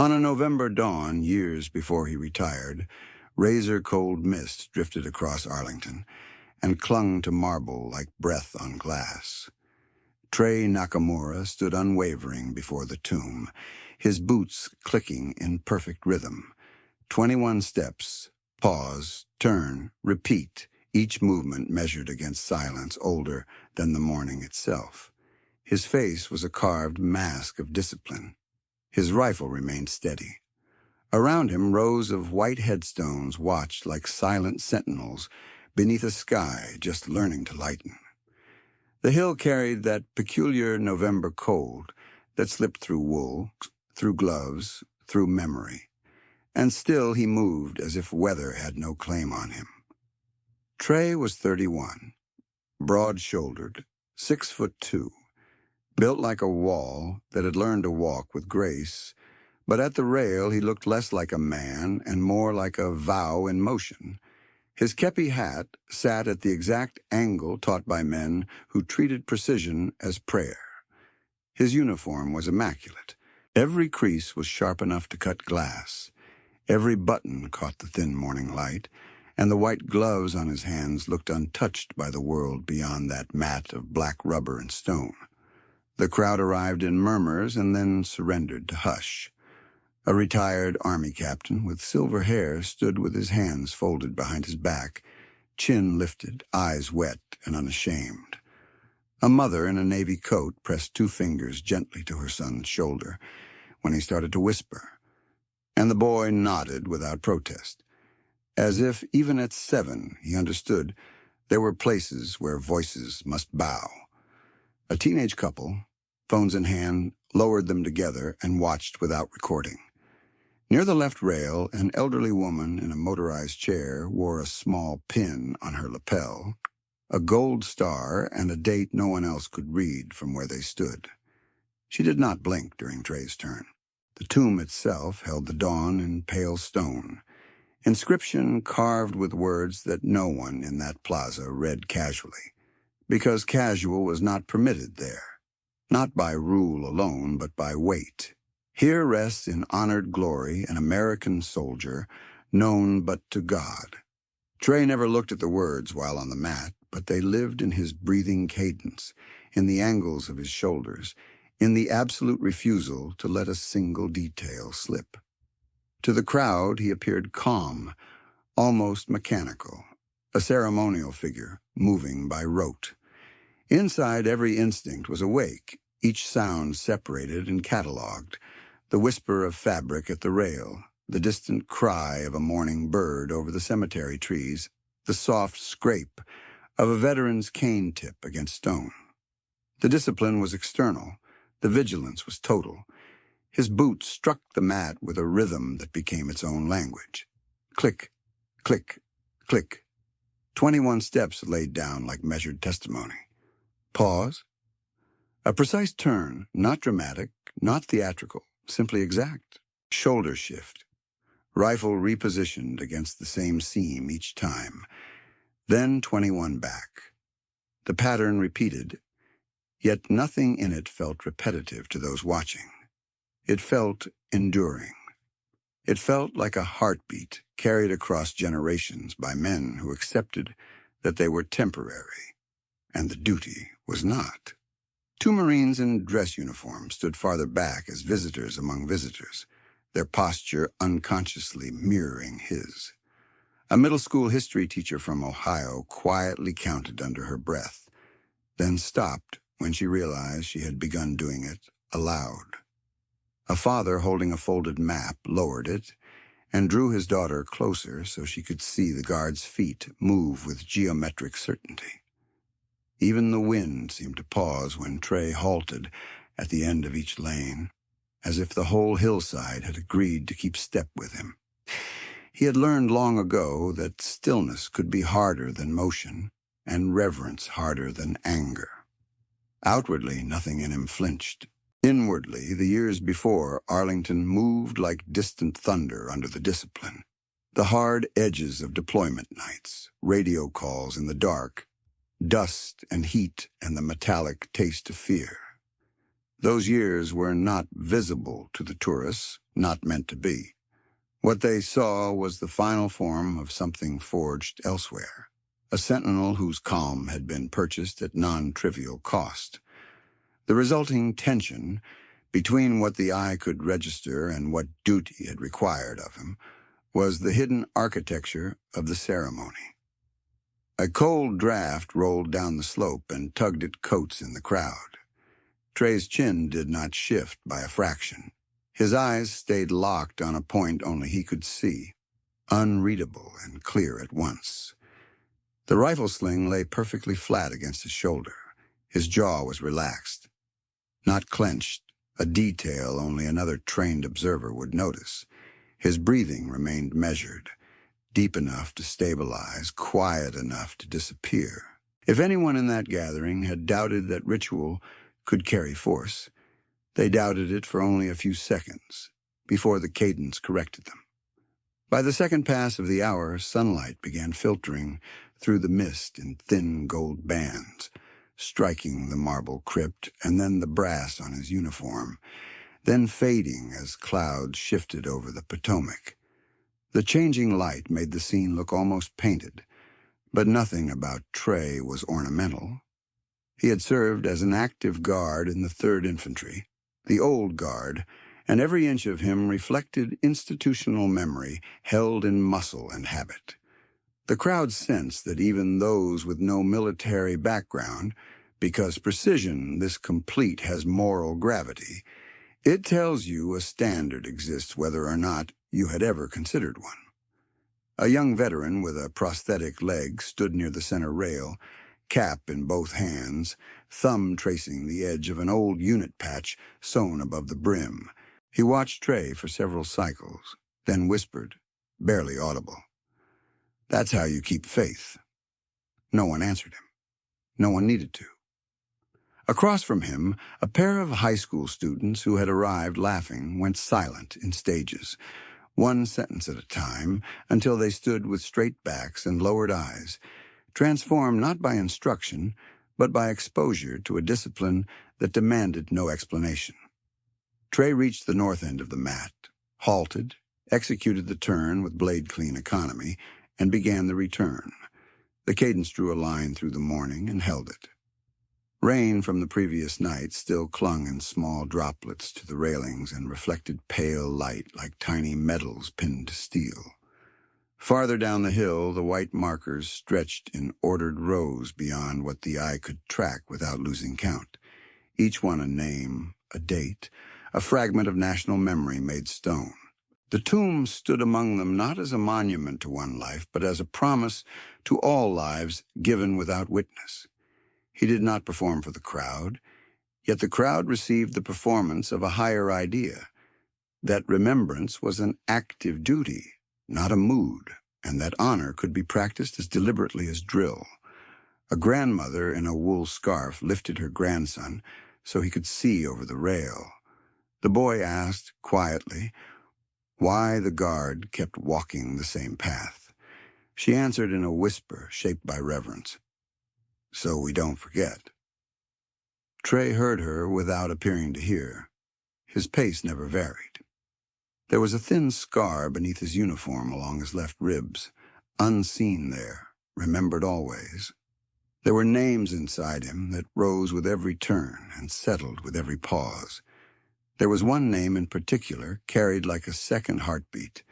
On a November dawn, years before he retired, razor-cold mist drifted across Arlington and clung to marble like breath on glass. Trey Nakamura stood unwavering before the tomb, his boots clicking in perfect rhythm. 21 steps, pause, turn, repeat, each movement measured against silence older than the morning itself. His face was a carved mask of discipline. His rifle remained steady. Around him, rows of white headstones watched like silent sentinels beneath a sky just learning to lighten. The hill carried that peculiar November cold that slipped through wool, through gloves, through memory. And still he moved as if weather had no claim on him. Trey was 31, broad-shouldered, 6'2", built like a wall that had learned to walk with grace, but at the rail he looked less like a man and more like a vow in motion. His kepi hat sat at the exact angle taught by men who treated precision as prayer. His uniform was immaculate. Every crease was sharp enough to cut glass. Every button caught the thin morning light, and the white gloves on his hands looked untouched by the world beyond that mat of black rubber and stone. The crowd arrived in murmurs and then surrendered to hush. A retired army captain with silver hair stood with his hands folded behind his back, chin lifted, eyes wet and unashamed. A mother in a navy coat pressed 2 fingers gently to her son's shoulder when he started to whisper, and the boy nodded without protest, as if even at 7 he understood there were places where voices must bow. A teenage couple, phones in hand, lowered them together and watched without recording. Near the left rail, an elderly woman in a motorized chair wore a small pin on her lapel, a gold star and a date no one else could read from where they stood. She did not blink during Trey's turn. The tomb itself held the dawn in pale stone, inscription carved with words that no one in that plaza read casually, because casual was not permitted there, not by rule alone, but by weight. Here rests in honored glory an American soldier known but to God. Trey never looked at the words while on the mat, but they lived in his breathing cadence, in the angles of his shoulders, in the absolute refusal to let a single detail slip. To the crowd he appeared calm, almost mechanical, a ceremonial figure, moving by rote. Inside, every instinct was awake, each sound separated and catalogued, the whisper of fabric at the rail, the distant cry of a morning bird over the cemetery trees, the soft scrape of a veteran's cane tip against stone. The discipline was external, the vigilance was total. His boots struck the mat with a rhythm that became its own language. Click, click, click. 21 steps laid down like measured testimony. Pause. A precise turn, not dramatic, not theatrical, simply exact. Shoulder shift. Rifle repositioned against the same seam each time. Then 21 back. The pattern repeated, yet nothing in it felt repetitive to those watching. It felt enduring. It felt like a heartbeat carried across generations by men who accepted that they were temporary, and the duty was not. 2 Marines in dress uniforms stood farther back as visitors among visitors, their posture unconsciously mirroring his. A middle school history teacher from Ohio quietly counted under her breath, then stopped when she realized she had begun doing it aloud. A father holding a folded map lowered it and drew his daughter closer so she could see the guard's feet move with geometric certainty. Even the wind seemed to pause when Trey halted at the end of each lane, as if the whole hillside had agreed to keep step with him. He had learned long ago that stillness could be harder than motion, and reverence harder than anger. Outwardly, nothing in him flinched. Inwardly, the years before, Arlington moved like distant thunder under the discipline. The hard edges of deployment nights, radio calls in the dark, dust and heat and the metallic taste of fear. Those years were not visible to the tourists, not meant to be. What they saw was the final form of something forged elsewhere, a sentinel whose calm had been purchased at non-trivial cost. The resulting tension between what the eye could register and what duty had required of him was the hidden architecture of the ceremony. A cold draft rolled down the slope and tugged at coats in the crowd. Trey's chin did not shift by a fraction. His eyes stayed locked on a point only he could see, unreadable and clear at once. The rifle sling lay perfectly flat against his shoulder. His jaw was relaxed, not clenched, a detail only another trained observer would notice. His breathing remained measured, deep enough to stabilize, quiet enough to disappear. If anyone in that gathering had doubted that ritual could carry force, they doubted it for only a few seconds before the cadence corrected them. By the second pass of the hour, sunlight began filtering through the mist in thin gold bands, striking the marble crypt and then the brass on his uniform, then fading as clouds shifted over the Potomac. The changing light made the scene look almost painted, but nothing about Trey was ornamental. He had served as an active guard in the 3rd Infantry, the old guard, and every inch of him reflected institutional memory held in muscle and habit. The crowd sensed that even those with no military background, because precision this complete has moral gravity, it tells you a standard exists whether or not you had ever considered one. A young veteran with a prosthetic leg stood near the center rail, cap in both hands, thumb tracing the edge of an old unit patch sewn above the brim. He watched Trey for several cycles, then whispered, barely audible, "That's how you keep faith." No one answered him. No one needed to. Across from him, a pair of high school students who had arrived laughing went silent in stages, one sentence at a time, until they stood with straight backs and lowered eyes, transformed not by instruction, but by exposure to a discipline that demanded no explanation. Trey reached the north end of the mat, halted, executed the turn with blade-clean economy, and began the return. The cadence drew a line through the morning and held it. Rain from the previous night still clung in small droplets to the railings and reflected pale light like tiny metals pinned to steel. Farther down the hill, the white markers stretched in ordered rows beyond what the eye could track without losing count, each one a name, a date, a fragment of national memory made stone. The tomb stood among them not as a monument to one life, but as a promise to all lives given without witness. He did not perform for the crowd, yet the crowd received the performance of a higher idea, that remembrance was an active duty, not a mood, and that honor could be practiced as deliberately as drill. A grandmother in a wool scarf lifted her grandson so he could see over the rail. The boy asked, quietly, why the guard kept walking the same path. She answered in a whisper shaped by reverence, "So we don't forget." Trey heard her without appearing to hear. His pace never varied. There was a thin scar beneath his uniform along his left ribs, unseen there, remembered always. There were names inside him that rose with every turn and settled with every pause. There was one name in particular, carried like a second heartbeat,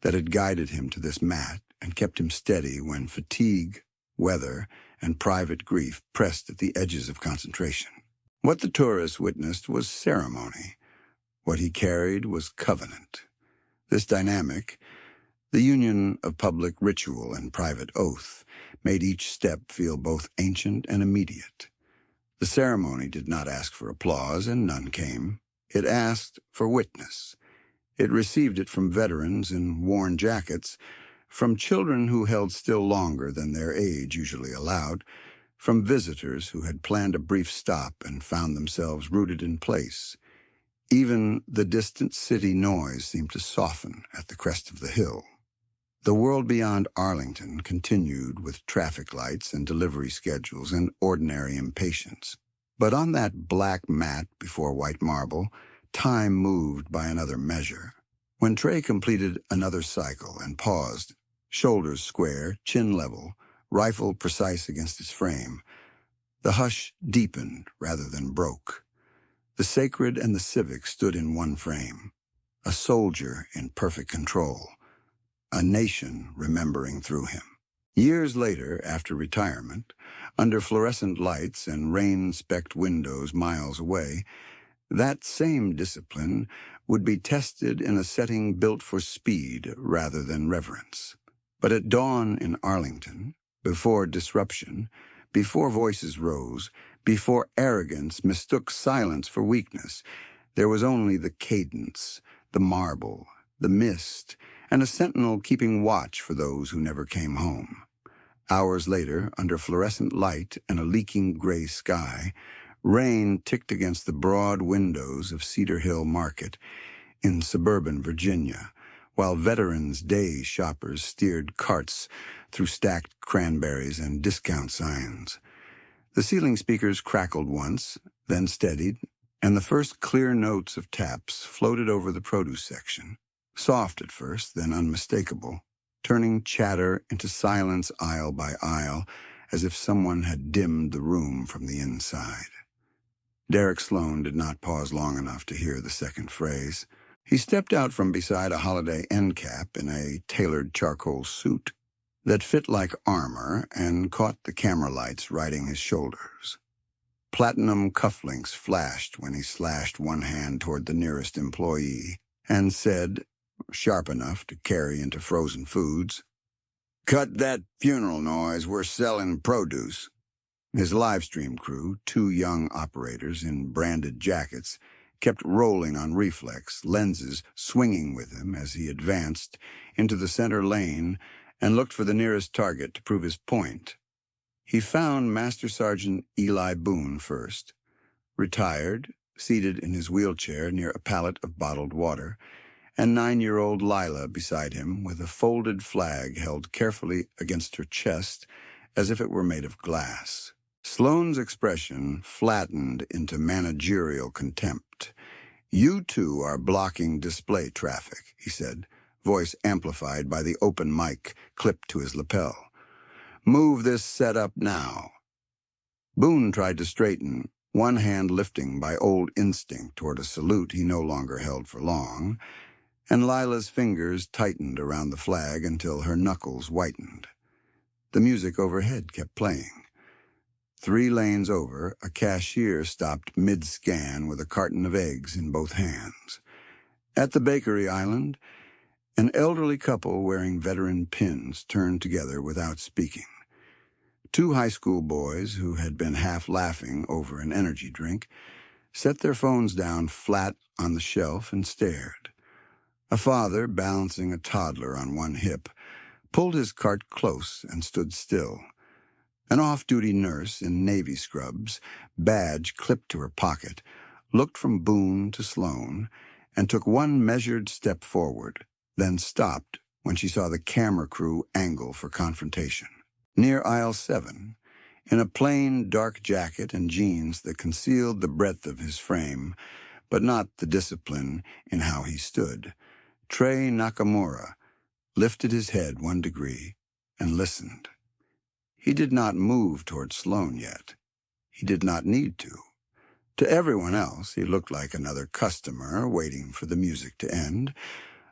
that had guided him to this mat and kept him steady when fatigue, weather, and private grief pressed at the edges of concentration. What the tourist witnessed was ceremony. What he carried was covenant. This dynamic, the union of public ritual and private oath, made each step feel both ancient and immediate. The ceremony did not ask for applause, and none came. It asked for witness. It received it from veterans in worn jackets, from children who held still longer than their age usually allowed, from visitors who had planned a brief stop and found themselves rooted in place. Even the distant city noise seemed to soften at the crest of the hill. The world beyond Arlington continued with traffic lights and delivery schedules and ordinary impatience. But on that black mat before white marble, time moved by another measure. When Trey completed another cycle and paused, shoulders square, chin level, rifle precise against his frame, the hush deepened rather than broke. The sacred and the civic stood in one frame, a soldier in perfect control, a nation remembering through him. Years later, after retirement, under fluorescent lights and rain-specked windows miles away, that same discipline would be tested in a setting built for speed rather than reverence. But at dawn in Arlington, before disruption, before voices rose, before arrogance mistook silence for weakness, there was only the cadence, the marble, the mist, and a sentinel keeping watch for those who never came home. Hours later, under fluorescent light and a leaking gray sky, rain ticked against the broad windows of Cedar Hill Market in suburban Virginia, while Veterans Day shoppers steered carts through stacked cranberries and discount signs. The ceiling speakers crackled once, then steadied, and the first clear notes of taps floated over the produce section, soft at first, then unmistakable, turning chatter into silence aisle by aisle, as if someone had dimmed the room from the inside. Derek Sloan did not pause long enough to hear the second phrase. He stepped out from beside a holiday end cap in a tailored charcoal suit that fit like armor and caught the camera lights riding his shoulders. Platinum cufflinks flashed when he slashed one hand toward the nearest employee and said, sharp enough to carry into frozen foods, "Cut that funeral noise, we're selling produce." His live stream crew, two young operators in branded jackets, kept rolling on reflex, lenses swinging with him as he advanced into the center lane and looked for the nearest target to prove his point. He found Master Sergeant Eli Boone first, retired, seated in his wheelchair near a pallet of bottled water, and 9-year-old Lila beside him with a folded flag held carefully against her chest as if it were made of glass. Sloan's expression flattened into managerial contempt. "You two are blocking display traffic," he said, voice amplified by the open mic clipped to his lapel. "Move this set up now." Boone tried to straighten, one hand lifting by old instinct toward a salute he no longer held for long, and Lila's fingers tightened around the flag until her knuckles whitened. The music overhead kept playing. 3 lanes over, a cashier stopped mid-scan with a carton of eggs in both hands. At the bakery island, an elderly couple wearing veteran pins turned together without speaking. 2 high school boys who had been half laughing over an energy drink set their phones down flat on the shelf and stared. A father, balancing a toddler on one hip, pulled his cart close and stood still. An off-duty nurse in Navy scrubs, badge clipped to her pocket, looked from Boone to Sloan and took one measured step forward, then stopped when she saw the camera crew angle for confrontation. Near aisle 7, in a plain dark jacket and jeans that concealed the breadth of his frame, but not the discipline in how he stood, Trey Nakamura lifted his head 1 degree and listened. He did not move toward Sloan yet. He did not need to. To everyone else, he looked like another customer waiting for the music to end,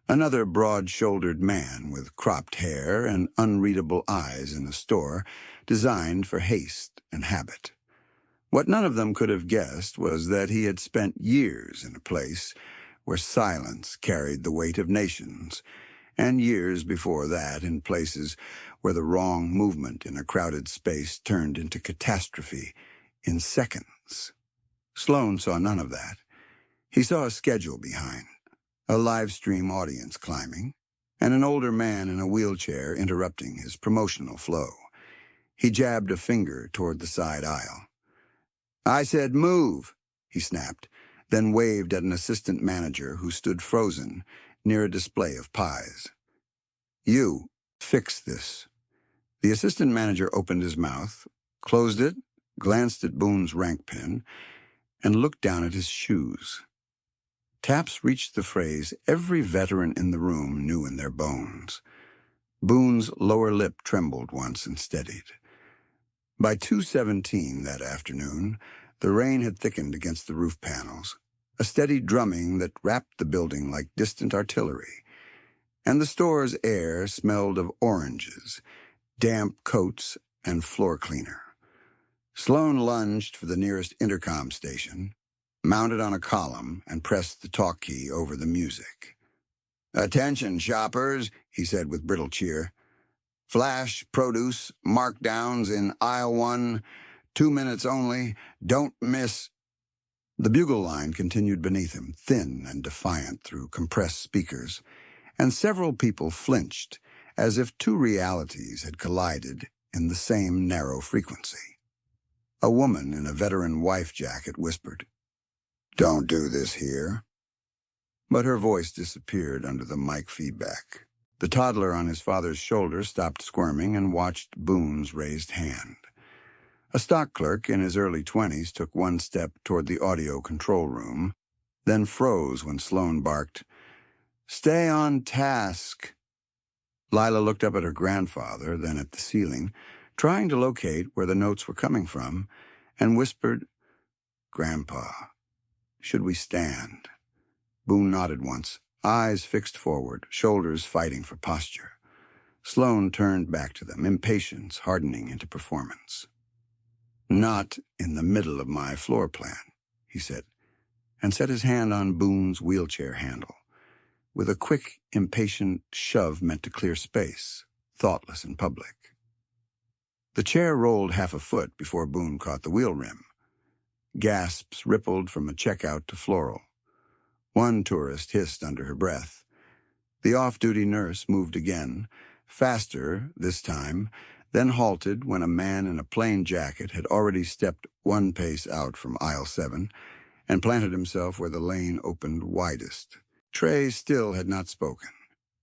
another broad-shouldered man with cropped hair and unreadable eyes in a store designed for haste and habit. What none of them could have guessed was that he had spent years in a place where silence carried the weight of nations, and years before that in places where the wrong movement in a crowded space turned into catastrophe in seconds. Sloan saw none of that. He saw a schedule behind, a live stream audience climbing, and an older man in a wheelchair interrupting his promotional flow. He jabbed a finger toward the side aisle. "I said move," he snapped, then waved at an assistant manager who stood frozen near a display of pies. "You, fix this." The assistant manager opened his mouth, closed it, glanced at Boone's rank pin, and looked down at his shoes. Taps reached the phrase every veteran in the room knew in their bones. Boone's lower lip trembled once and steadied. By 2:17 that afternoon, the rain had thickened against the roof panels, a steady drumming that wrapped the building like distant artillery, and the store's air smelled of oranges, damp coats, and floor cleaner. Sloan lunged for the nearest intercom station, mounted on a column, and pressed the talk key over the music. "Attention, shoppers," he said with brittle cheer. "Flash produce markdowns in aisle 1, 2 minutes only. Don't miss." The bugle line continued beneath him, thin and defiant through compressed speakers, and several people flinched, as if two realities had collided in the same narrow frequency. A woman in a veteran wife jacket whispered, "Don't do this here." But her voice disappeared under the mic feedback. The toddler on his father's shoulder stopped squirming and watched Boone's raised hand. A stock clerk in his early 20s took one step toward the audio control room, then froze when Sloan barked, "Stay on task." Lila looked up at her grandfather, then at the ceiling, trying to locate where the notes were coming from, and whispered, "Grandpa, should we stand?" Boone nodded once, eyes fixed forward, shoulders fighting for posture. Sloan turned back to them, impatience hardening into performance. "Not in the middle of my floor plan," he said, and set his hand on Boone's wheelchair handle, with a quick, impatient shove meant to clear space, thoughtless in public. The chair rolled half a foot before Boone caught the wheel rim. Gasps rippled from a checkout to Floral. One tourist hissed under her breath. The off-duty nurse moved again, faster this time, then halted when a man in a plain jacket had already stepped one pace out from aisle 7 and planted himself where the lane opened widest. Trey still had not spoken.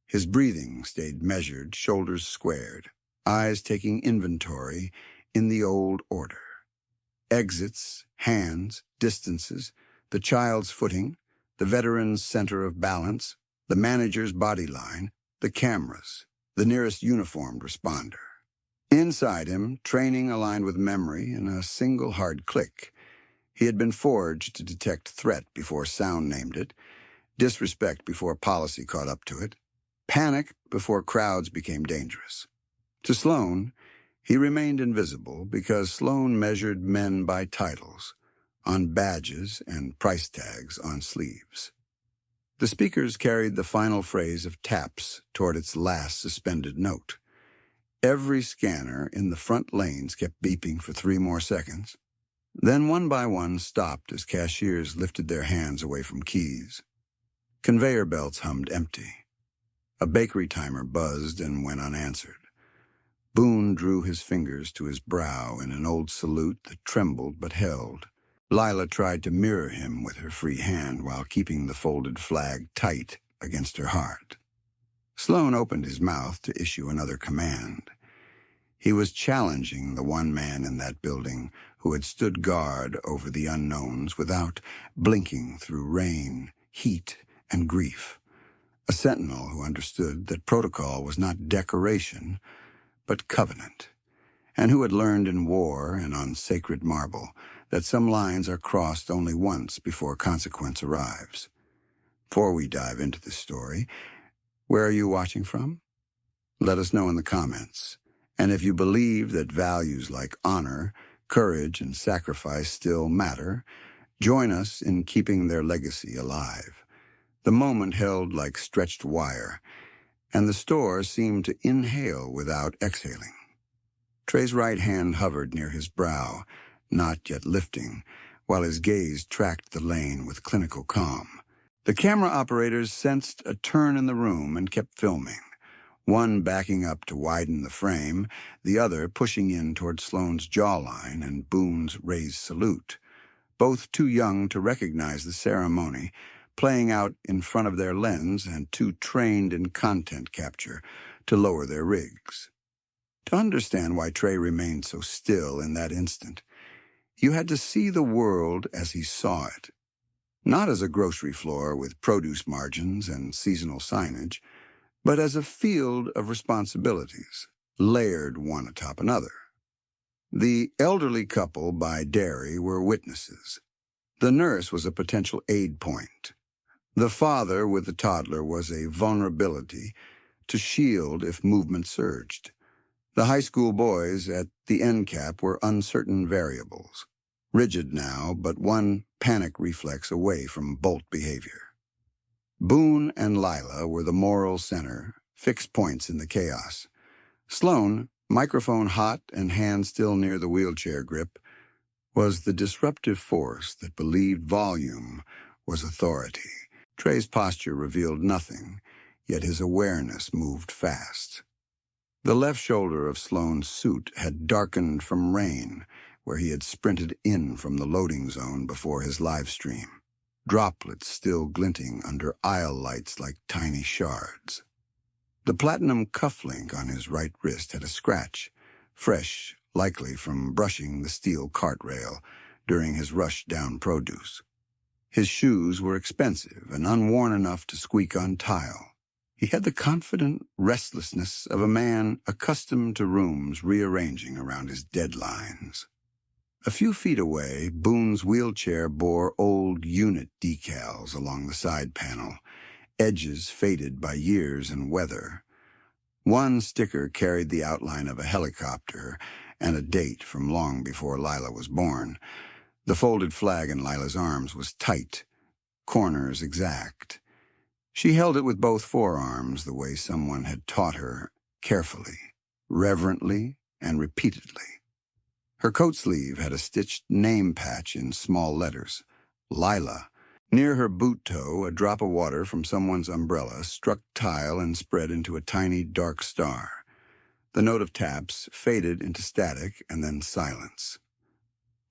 His breathing stayed measured, shoulders squared, eyes taking inventory in the old order. Exits, hands, distances, the child's footing, the veteran's center of balance, the manager's body line, the cameras, the nearest uniformed responder. Inside him, training aligned with memory in a single hard click. He had been forged to detect threat before sound named it, disrespect before policy caught up to it, panic before crowds became dangerous. To Sloan, he remained invisible because Sloan measured men by titles, on badges and price tags on sleeves. The speakers carried the final phrase of Taps toward its last suspended note. Every scanner in the front lanes kept beeping for 3 more seconds. Then one by one stopped as cashiers lifted their hands away from keys. Conveyor belts hummed empty. A bakery timer buzzed and went unanswered. Boone drew his fingers to his brow in an old salute that trembled but held. Lila tried to mirror him with her free hand while keeping the folded flag tight against her heart. Sloan opened his mouth to issue another command. He was challenging the one man in that building who had stood guard over the unknowns without blinking through rain, heat, and grief. A sentinel who understood that protocol was not decoration, but covenant, and who had learned in war and on sacred marble that some lines are crossed only once before consequence arrives. Before we dive into this story, where are you watching from? Let us know in the comments. And if you believe that values like honor, courage, and sacrifice still matter, join us in keeping their legacy alive. The moment held like stretched wire, and the store seemed to inhale without exhaling. Trey's right hand hovered near his brow, not yet lifting, while his gaze tracked the lane with clinical calm. The camera operators sensed a turn in the room and kept filming, one backing up to widen the frame, the other pushing in toward Sloan's jawline and Boone's raised salute, both too young to recognize the ceremony, playing out in front of their lens and too trained in content capture to lower their rigs. To understand why Trey remained so still in that instant, you had to see the world as he saw it. not as a grocery floor with produce margins and seasonal signage, but as a field of responsibilities, layered one atop another. The elderly couple by dairy were witnesses. The nurse was a potential aid point. The father with the toddler was a vulnerability to shield if movement surged. The high school boys at the end cap were uncertain variables, rigid now, but one panic reflex away from bolt behavior. Boone and Lila were the moral center, fixed points in the chaos. Sloan, microphone hot and hand still near the wheelchair grip, was the disruptive force that believed volume was authority. Trey's posture revealed nothing, yet his awareness moved fast. The left shoulder of Sloan's suit had darkened from rain, where he had sprinted in from the loading zone before his live stream, droplets still glinting under aisle lights like tiny shards. The platinum cufflink on his right wrist had a scratch, fresh, likely from brushing the steel cart rail during his rush down produce. His shoes were expensive and unworn enough to squeak on tile. He had the confident restlessness of a man accustomed to rooms rearranging around his deadlines. A few feet away, Boone's wheelchair bore old unit decals along the side panel, edges faded by years and weather. One sticker carried the outline of a helicopter and a date from long before Lila was born. The folded flag in Lila's arms was tight, corners exact. She held it with both forearms the way someone had taught her, carefully, reverently, and repeatedly. Her coat sleeve had a stitched name patch in small letters, Lila. Near her boot toe, a drop of water from someone's umbrella struck tile and spread into a tiny dark star. The note of taps faded into static and then silence.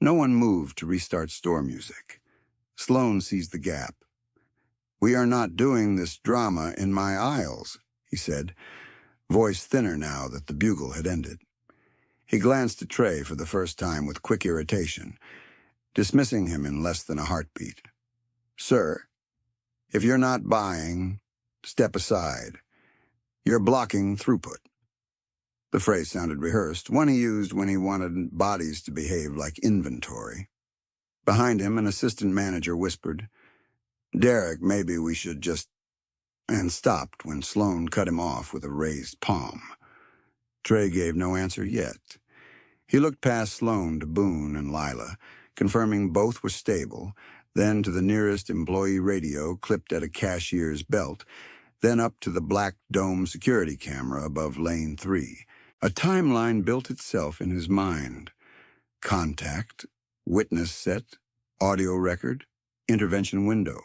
No one moved to restart store music. Sloan seized the gap. "We are not doing this drama in my aisles," he said, voice thinner now that the bugle had ended. He glanced at Trey for the first time with quick irritation, dismissing him in less than a heartbeat. "Sir, if you're not buying, step aside. You're blocking throughput." The phrase sounded rehearsed, one he used when he wanted bodies to behave like inventory. Behind him, an assistant manager whispered, "Derek, maybe we should just—" and stopped when Sloan cut him off with a raised palm. Trey gave no answer yet. He looked past Sloan to Boone and Lila, confirming both were stable, then to the nearest employee radio clipped at a cashier's belt, then up to the black dome security camera above lane 3. A timeline built itself in his mind. Contact, witness set, audio record, intervention window.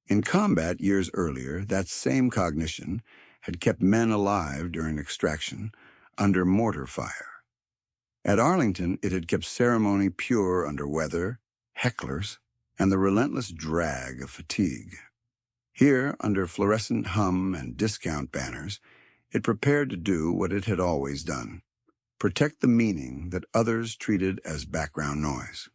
In combat years earlier, that same cognition had kept men alive during extraction, under mortar fire. At Arlington, it had kept ceremony pure under weather, hecklers, and the relentless drag of fatigue. Here, under fluorescent hum and discount banners, it prepared to do what it had always done, protect the meaning that others treated as background noise.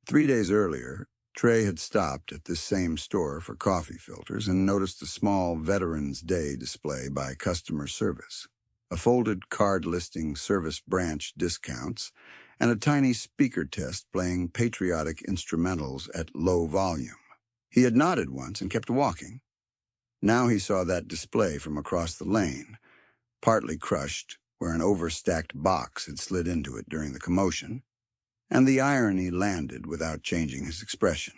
3 days earlier, Trey had stopped at this same store for coffee filters and noticed a small Veterans Day display by customer service, a folded card listing service branch discounts, and a tiny speaker test playing patriotic instrumentals at low volume. He had nodded once and kept walking. Now he saw that display from across the lane, partly crushed where an overstacked box had slid into it during the commotion, and the irony landed without changing his expression.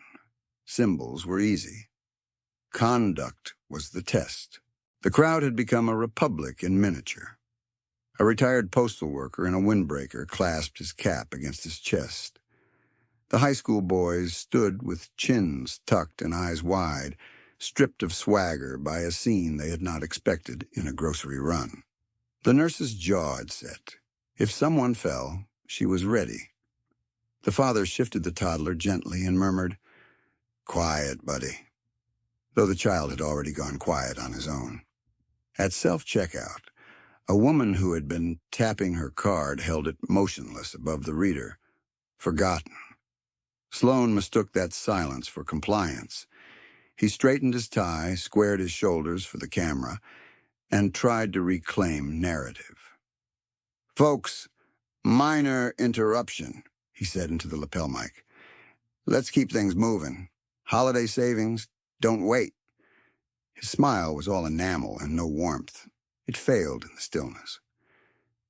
Symbols were easy. Conduct was the test. The crowd had become a republic in miniature. A retired postal worker in a windbreaker clasped his cap against his chest. The high school boys stood with chins tucked and eyes wide, stripped of swagger by a scene they had not expected in a grocery run. The nurse's jaw had set. If someone fell, she was ready. The father shifted the toddler gently and murmured, "Quiet, buddy," though the child had already gone quiet on his own. At self-checkout, a woman who had been tapping her card held it motionless above the reader, forgotten. Sloan mistook that silence for compliance. He straightened his tie, squared his shoulders for the camera, and tried to reclaim narrative. "Folks, minor interruption," he said into the lapel mic. "Let's keep things moving. Holiday savings, don't wait." His smile was all enamel and no warmth. It failed in the stillness.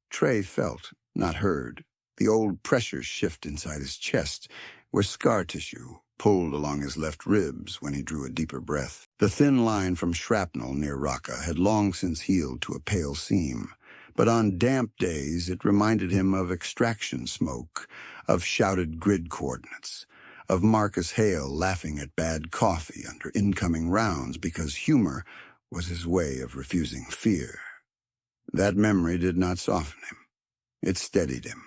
Trey felt, not heard, the old pressure shift inside his chest, where scar tissue pulled along his left ribs when he drew a deeper breath. The thin line from shrapnel near Raqqa had long since healed to a pale seam, but on damp days it reminded him of extraction smoke, of shouted grid coordinates, of Marcus Hale laughing at bad coffee under incoming rounds because humor was his way of refusing fear. That memory did not soften him. It steadied him.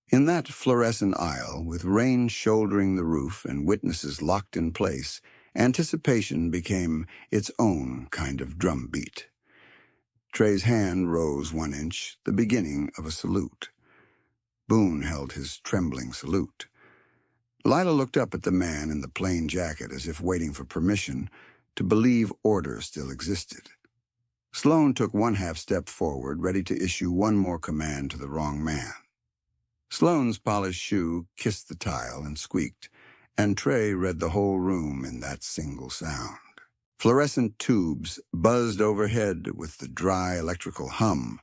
In that fluorescent aisle, with rain shouldering the roof and witnesses locked in place, anticipation became its own kind of drumbeat. Trey's hand rose 1 inch, the beginning of a salute. Boone held his trembling salute. Lila looked up at the man in the plain jacket as if waiting for permission to believe order still existed. Sloan took 1/2 step forward, ready to issue one more command to the wrong man. Sloan's polished shoe kissed the tile and squeaked, and Trey read the whole room in that single sound. Fluorescent tubes buzzed overhead with the dry electrical hum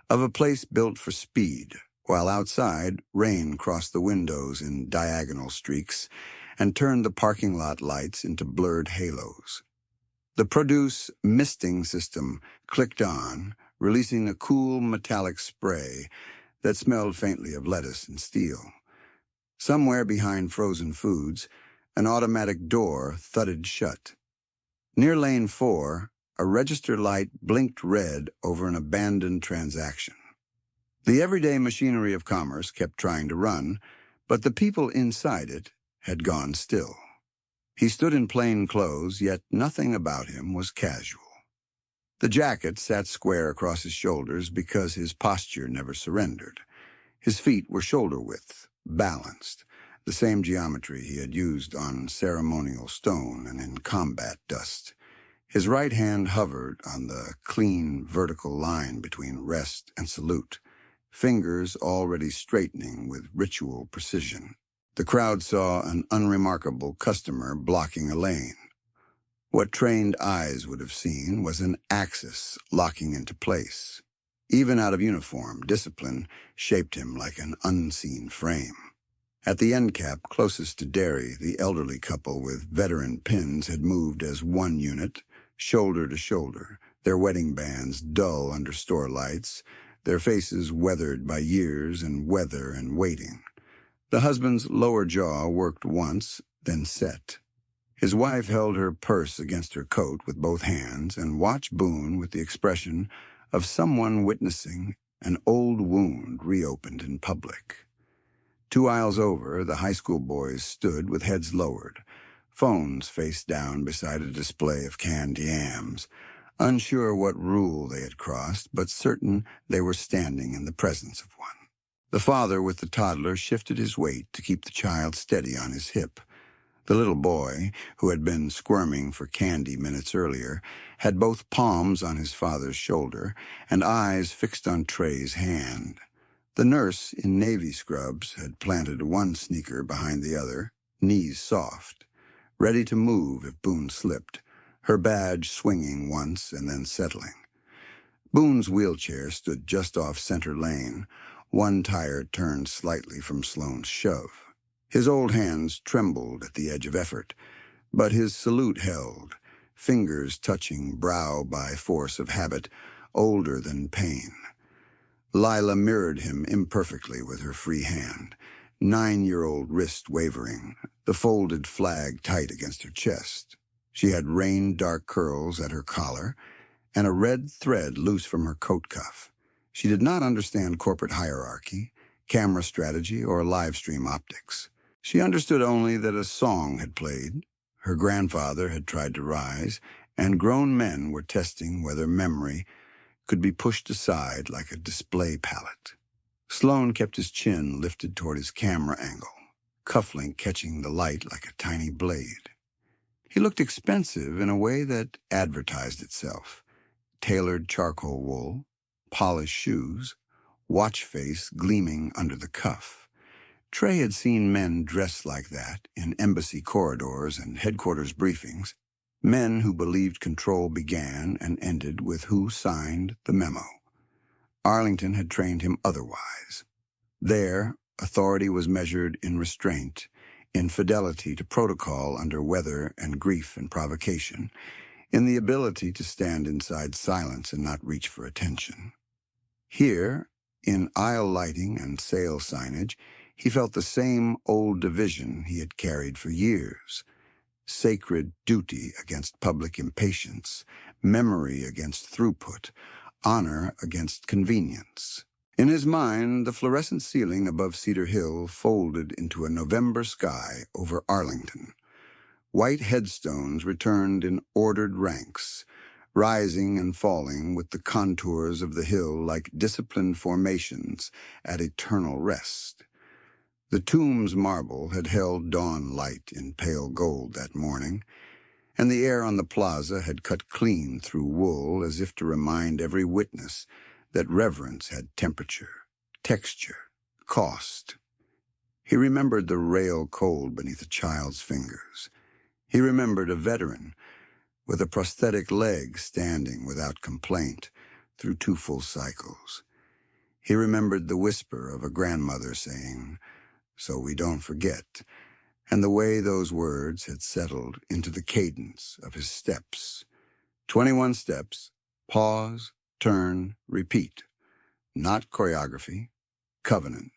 of a place built for speed, while outside rain crossed the windows in diagonal streaks and turned the parking lot lights into blurred halos. The Produce misting system clicked on, releasing a cool metallic spray that smelled faintly of lettuce and steel. Somewhere behind frozen foods, an automatic door thudded shut. Near lane 4, a register light blinked red over an abandoned transaction. The everyday machinery of commerce kept trying to run, but the people inside it had gone still. He stood in plain clothes, yet nothing about him was casual. The jacket sat square across his shoulders because his posture never surrendered. His feet were shoulder width, balanced, the same geometry he had used on ceremonial stone and in combat dust. His right hand hovered on the clean, vertical line between rest and salute, fingers already straightening with ritual precision. The crowd saw an unremarkable customer blocking a lane. What trained eyes would have seen was an axis locking into place. Even out of uniform, discipline shaped him like an unseen frame. At the end cap closest to Derry, the elderly couple with veteran pins had moved as one unit, shoulder to shoulder, their wedding bands dull under store lights, their faces weathered by years and weather and waiting. The husband's lower jaw worked once, then set. His wife held her purse against her coat with both hands and watched Boone with the expression of someone witnessing an old wound reopened in public. 2 aisles over, the high school boys stood with heads lowered, phones face down beside a display of canned yams, unsure what rule they had crossed, but certain they were standing in the presence of one. The father with the toddler shifted his weight to keep the child steady on his hip. The little boy, who had been squirming for candy minutes earlier, had both palms on his father's shoulder and eyes fixed on Trey's hand. The nurse in navy scrubs had planted one sneaker behind the other, knees soft, ready to move if Boone slipped, her badge swinging once and then settling. Boone's wheelchair stood just off center lane, one tire turned slightly from Sloan's shove. His old hands trembled at the edge of effort, but his salute held, fingers touching brow by force of habit, older than pain. Lila mirrored him imperfectly with her free hand, 9-year-old wrist wavering, the folded flag tight against her chest. She had rain-dark curls at her collar and a red thread loose from her coat cuff. She did not understand corporate hierarchy, camera strategy, or live stream optics. She understood only that a song had played, her grandfather had tried to rise, and grown men were testing whether memory could be pushed aside like a display palette. Sloan kept his chin lifted toward his camera angle, cufflink catching the light like a tiny blade. He looked expensive in a way that advertised itself. Tailored charcoal wool, polished shoes, watch face gleaming under the cuff. Trey had seen men dressed like that in embassy corridors and headquarters briefings, men who believed control began and ended with who signed the memo. Arlington had trained him otherwise. There, authority was measured in restraint, in fidelity to protocol under weather and grief and provocation, in the ability to stand inside silence and not reach for attention. Here, in aisle lighting and sale signage, he felt the same old division he had carried for years. Sacred duty against public impatience, memory against throughput, honor against convenience. In his mind, the fluorescent ceiling above Cedar Hill folded into a November sky over Arlington. White headstones returned in ordered ranks, rising and falling with the contours of the hill like disciplined formations at eternal rest. The tomb's marble had held dawn light in pale gold that morning, and the air on the plaza had cut clean through wool as if to remind every witness that reverence had temperature, texture, cost. He remembered the rail cold beneath a child's fingers. He remembered a veteran with a prosthetic leg standing without complaint through 2 full cycles. He remembered the whisper of a grandmother saying, "So we don't forget," and the way those words had settled into the cadence of his steps. 21 steps, pause, turn, repeat. Not choreography, covenant.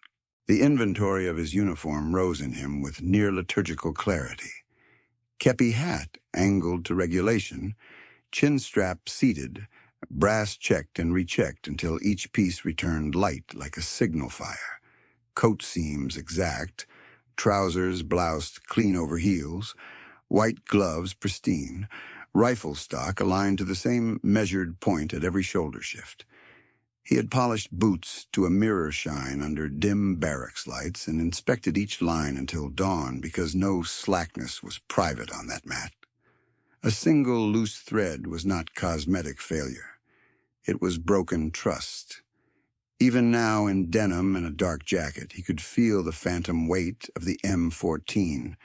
The inventory of his uniform rose in him with near liturgical clarity. Kepi hat angled to regulation, chin strap seated, brass checked and rechecked until each piece returned light like a signal fire. Coat seams exact, trousers bloused clean over heels, white gloves pristine, rifle stock aligned to the same measured point at every shoulder shift. He had polished boots to a mirror shine under dim barracks lights and inspected each line until dawn because no slackness was private on that mat. A single loose thread was not cosmetic failure. It was broken trust. Even now, in denim and a dark jacket, he could feel the phantom weight of the M14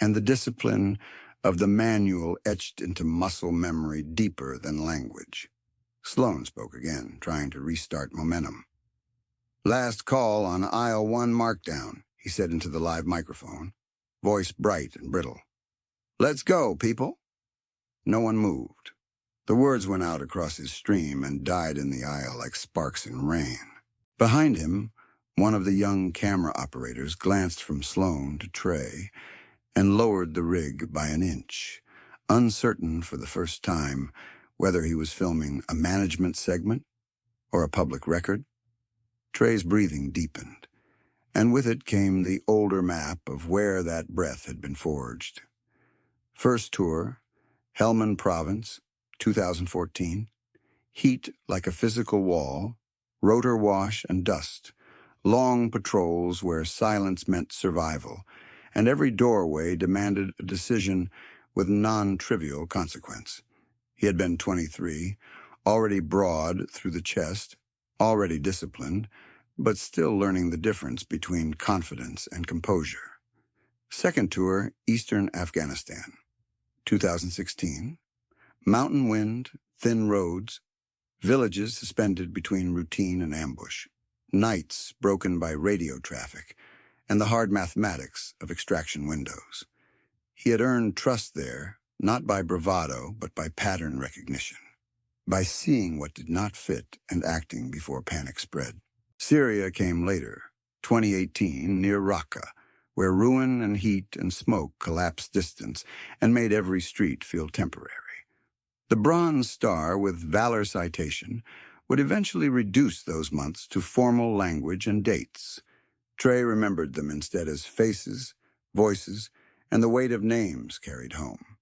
and the discipline of the manual etched into muscle memory deeper than language. Sloan spoke again, trying to restart momentum. "Last call on aisle 1 markdown," he said into the live microphone, voice bright and brittle. "Let's go, people." No one moved. The words went out across his stream and died in the aisle like sparks in rain. Behind him, one of the young camera operators glanced from Sloan to Trey and lowered the rig by an inch, uncertain for the first time whether he was filming a management segment or a public record. Trey's breathing deepened, and with it came the older map of where that breath had been forged. First tour, Helmand Province, 2014. Heat like a physical wall, rotor wash and dust, long patrols where silence meant survival, and every doorway demanded a decision with non-trivial consequence. He had been 23, already broad through the chest, already disciplined, but still learning the difference between confidence and composure. Second tour, Eastern Afghanistan, 2016. Mountain wind, thin roads, villages suspended between routine and ambush, nights broken by radio traffic, and the hard mathematics of extraction windows. He had earned trust there, not by bravado, but by pattern recognition, by seeing what did not fit and acting before panic spread. Syria came later, 2018, near Raqqa, where ruin and heat and smoke collapsed distance and made every street feel temporary. The Bronze Star with Valor Citation would eventually reduce those months to formal language and dates. Trey remembered them instead as faces, voices, and the weight of names carried home.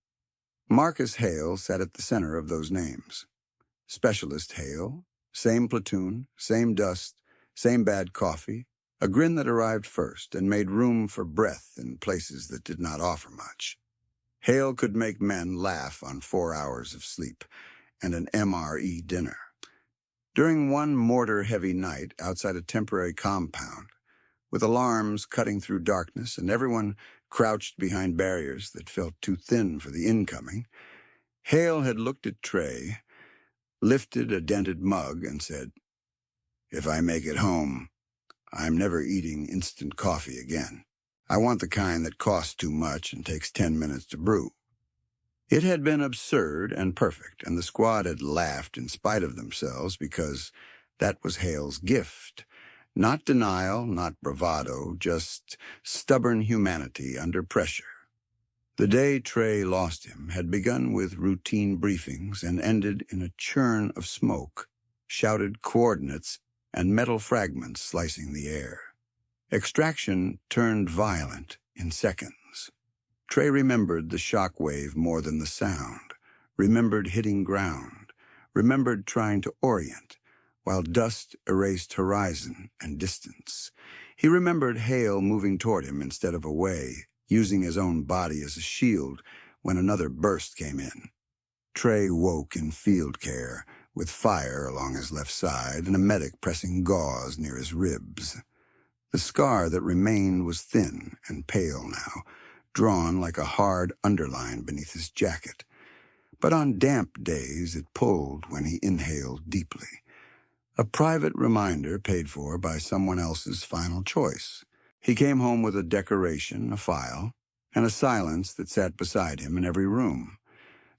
Marcus Hale sat at the center of those names. Specialist Hale, same platoon, same dust, same bad coffee, a grin that arrived first and made room for breath in places that did not offer much. Hale could make men laugh on 4 hours of sleep and an MRE dinner. During one mortar-heavy night outside a temporary compound, with alarms cutting through darkness and everyone crouched behind barriers that felt too thin for the incoming, Hale had looked at Trey, lifted a dented mug, and said, "If I make it home, I'm never eating instant coffee again. I want the kind that costs too much and takes 10 minutes to brew." It had been absurd and perfect, and the squad had laughed in spite of themselves because that was Hale's gift. Not denial, not bravado, just stubborn humanity under pressure. The day Trey lost him had begun with routine briefings and ended in a churn of smoke, shouted coordinates, and metal fragments slicing the air. Extraction turned violent in seconds. Trey remembered the shock wave more than the sound, remembered hitting ground, remembered trying to orient, while dust erased horizon and distance. He remembered Hale moving toward him instead of away, using his own body as a shield when another burst came in. Trey woke in field care, with fire along his left side and a medic pressing gauze near his ribs. The scar that remained was thin and pale now, drawn like a hard underline beneath his jacket. But on damp days it pulled when he inhaled deeply. A private reminder paid for by someone else's final choice. He came home with a decoration, a file, and a silence that sat beside him in every room.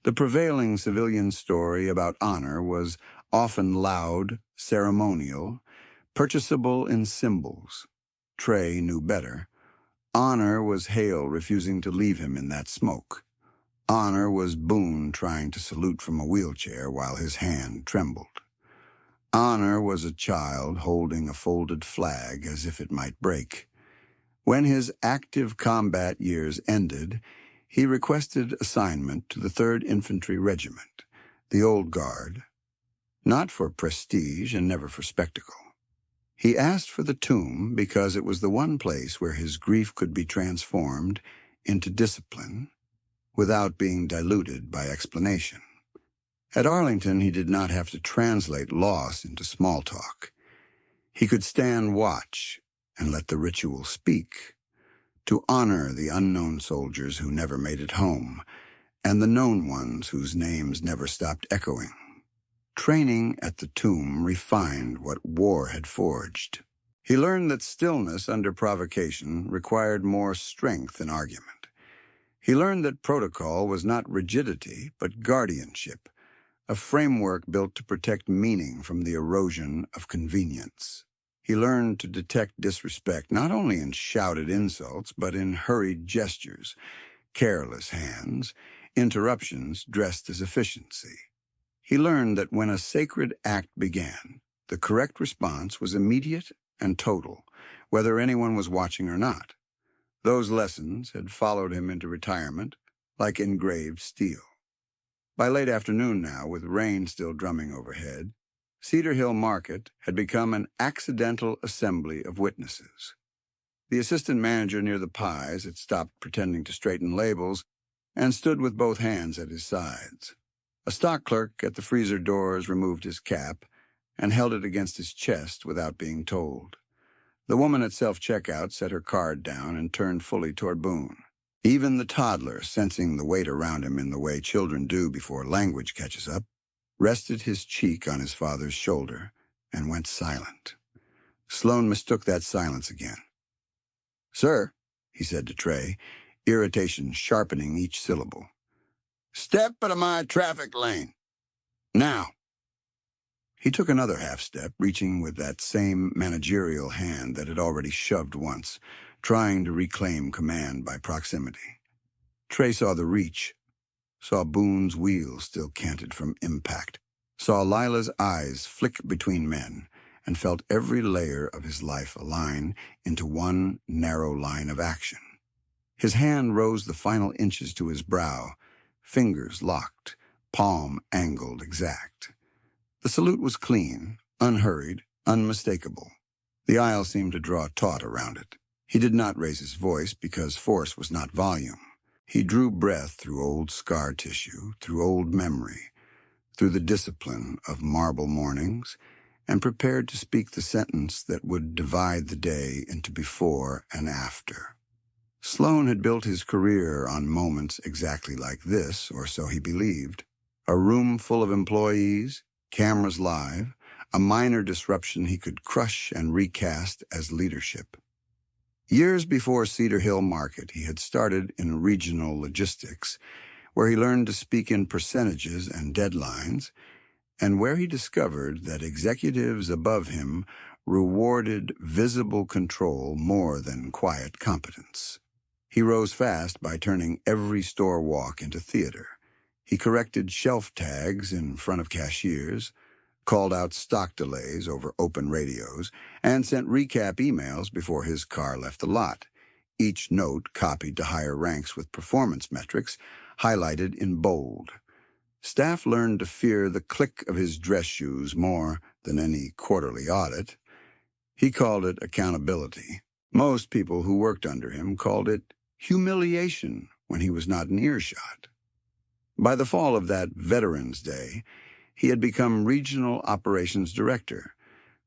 The prevailing civilian story about honor was often loud, ceremonial, purchasable in symbols. Trey knew better. Honor was Hale refusing to leave him in that smoke. Honor was Boone trying to salute from a wheelchair while his hand trembled. Honor was a child holding a folded flag as if it might break. When his active combat years ended, he requested assignment to the 3rd Infantry Regiment, the Old Guard, not for prestige and never for spectacle. He asked for the tomb because it was the one place where his grief could be transformed into discipline without being diluted by explanation. At Arlington, he did not have to translate loss into small talk. He could stand watch and let the ritual speak, to honor the unknown soldiers who never made it home, and the known ones whose names never stopped echoing. Training at the tomb refined what war had forged. He learned that stillness under provocation required more strength than argument. He learned that protocol was not rigidity, but guardianship, a framework built to protect meaning from the erosion of convenience. He learned to detect disrespect not only in shouted insults, but in hurried gestures, careless hands, interruptions dressed as efficiency. He learned that when a sacred act began, the correct response was immediate and total, whether anyone was watching or not. Those lessons had followed him into retirement like engraved steel. By late afternoon now, with rain still drumming overhead, Cedar Hill Market had become an accidental assembly of witnesses. The assistant manager near the pies had stopped pretending to straighten labels and stood with both hands at his sides. A stock clerk at the freezer doors removed his cap and held it against his chest without being told. The woman at self-checkout set her card down and turned fully toward Boone. Even the toddler, sensing the weight around him in the way children do before language catches up, rested his cheek on his father's shoulder and went silent. Sloan mistook that silence again. "Sir," he said to Trey, irritation sharpening each syllable. "Step out of my traffic lane. Now." He took another half-step, reaching with that same managerial hand that had already shoved once, trying to reclaim command by proximity. Trey saw the reach, saw Boone's wheels still canted from impact, saw Lila's eyes flick between men, and felt every layer of his life align into one narrow line of action. His hand rose the final inches to his brow, fingers locked, palm angled exact. The salute was clean, unhurried, unmistakable. The aisle seemed to draw taut around it. He did not raise his voice because force was not volume. He drew breath through old scar tissue, through old memory, through the discipline of marble mornings, and prepared to speak the sentence that would divide the day into before and after. Sloan had built his career on moments exactly like this, or so he believed. A room full of employees, cameras live, a minor disruption he could crush and recast as leadership. Years before Cedar Hill Market, he had started in regional logistics, where he learned to speak in percentages and deadlines, and where he discovered that executives above him rewarded visible control more than quiet competence. He rose fast by turning every store walk into theater. He corrected shelf tags in front of cashiers, called out stock delays over open radios, and sent recap emails before his car left the lot, each note copied to higher ranks with performance metrics highlighted in bold. Staff learned to fear the click of his dress shoes more than any quarterly audit. He called it accountability. Most people who worked under him called it humiliation when he was not in earshot. By the fall of that Veterans Day, he had become Regional Operations Director,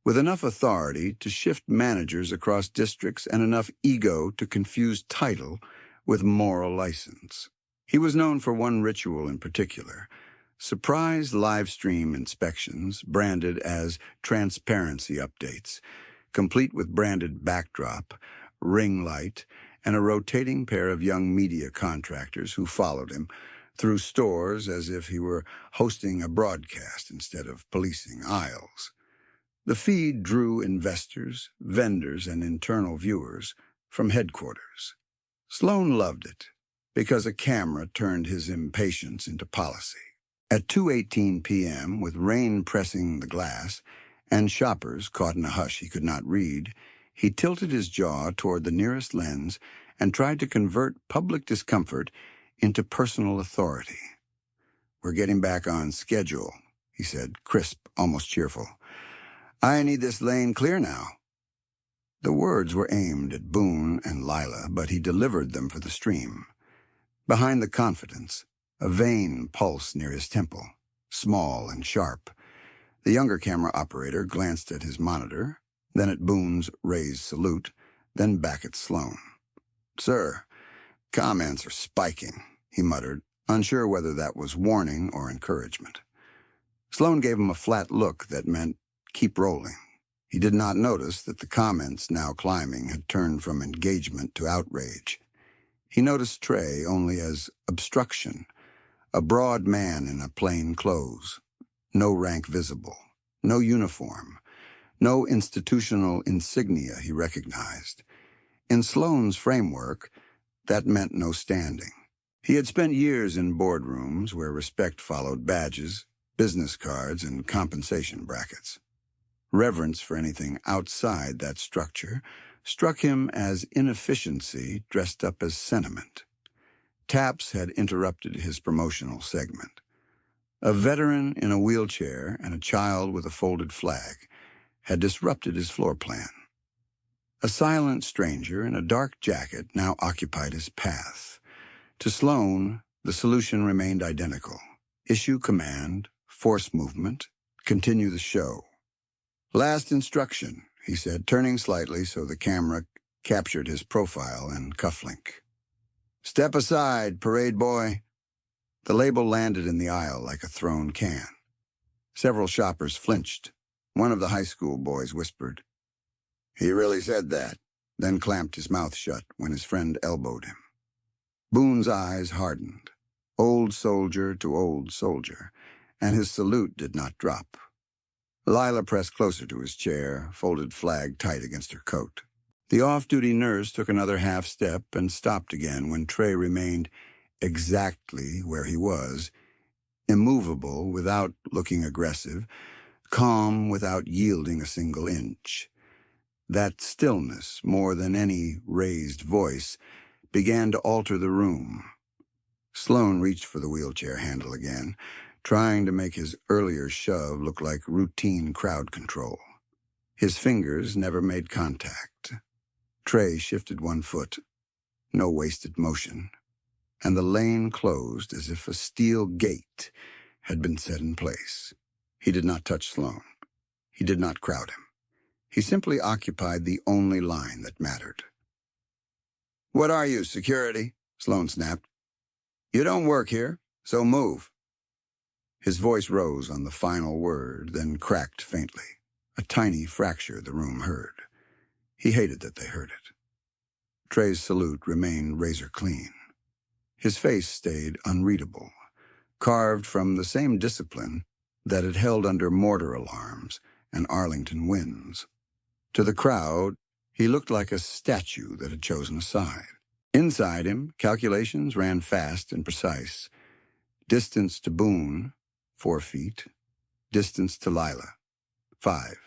with enough authority to shift managers across districts and enough ego to confuse title with moral license. He was known for one ritual in particular: surprise live stream inspections branded as transparency updates, complete with branded backdrop, ring light, and a rotating pair of young media contractors who followed him through stores as if he were hosting a broadcast instead of policing aisles. The feed drew investors, vendors, and internal viewers from headquarters. Sloan loved it because a camera turned his impatience into policy. At 2:18 p.m., with rain pressing the glass and shoppers caught in a hush he could not read, he tilted his jaw toward the nearest lens and tried to convert public discomfort into personal authority. "We're getting back on schedule," he said, crisp, almost cheerful. "I need this lane clear now." The words were aimed at Boone and Lila, but he delivered them for the stream. Behind the confidence, a vein pulsed near his temple, small and sharp. The younger camera operator glanced at his monitor, then at Boone's raised salute, then back at Sloan. "Sir, comments are spiking," he muttered, unsure whether that was warning or encouragement. Sloan gave him a flat look that meant, "Keep rolling." He did not notice that the comments, now climbing, had turned from engagement to outrage. He noticed Trey only as obstruction, a broad man in a plain clothes, no rank visible, no uniform, no institutional insignia he recognized. In Sloan's framework, that meant no standing. He had spent years in boardrooms where respect followed badges, business cards, and compensation brackets. Reverence for anything outside that structure struck him as inefficiency dressed up as sentiment. Taps had interrupted his promotional segment. A veteran in a wheelchair and a child with a folded flag had disrupted his floor plan. A silent stranger in a dark jacket now occupied his path. To Sloan, the solution remained identical: issue command, force movement, continue the show. "Last instruction," he said, turning slightly so the camera captured his profile and cufflink. "Step aside, parade boy." The label landed in the aisle like a thrown can. Several shoppers flinched. One of the high school boys whispered, "He really said that," then clamped his mouth shut when his friend elbowed him. Boone's eyes hardened, old soldier to old soldier, and his salute did not drop. Lila pressed closer to his chair, folded flag tight against her coat. The off-duty nurse took another half step and stopped again when Trey remained exactly where he was, immovable without looking aggressive, calm without yielding a single inch. That stillness, more than any raised voice, began to alter the room. Sloan reached for the wheelchair handle again, trying to make his earlier shove look like routine crowd control. His fingers never made contact. Trey shifted one foot, no wasted motion, and the lane closed as if a steel gate had been set in place. He did not touch Sloan. He did not crowd him. He simply occupied the only line that mattered. "What are you, security?" Sloan snapped. "You don't work here, so move." His voice rose on the final word, then cracked faintly, a tiny fracture the room heard. He hated that they heard it. Trey's salute remained razor clean. His face stayed unreadable, carved from the same discipline that had held under mortar alarms and Arlington winds. To the crowd, he looked like a statue that had chosen a side. Inside him, calculations ran fast and precise. Distance to Boone, 4 feet. Distance to Lila, 5.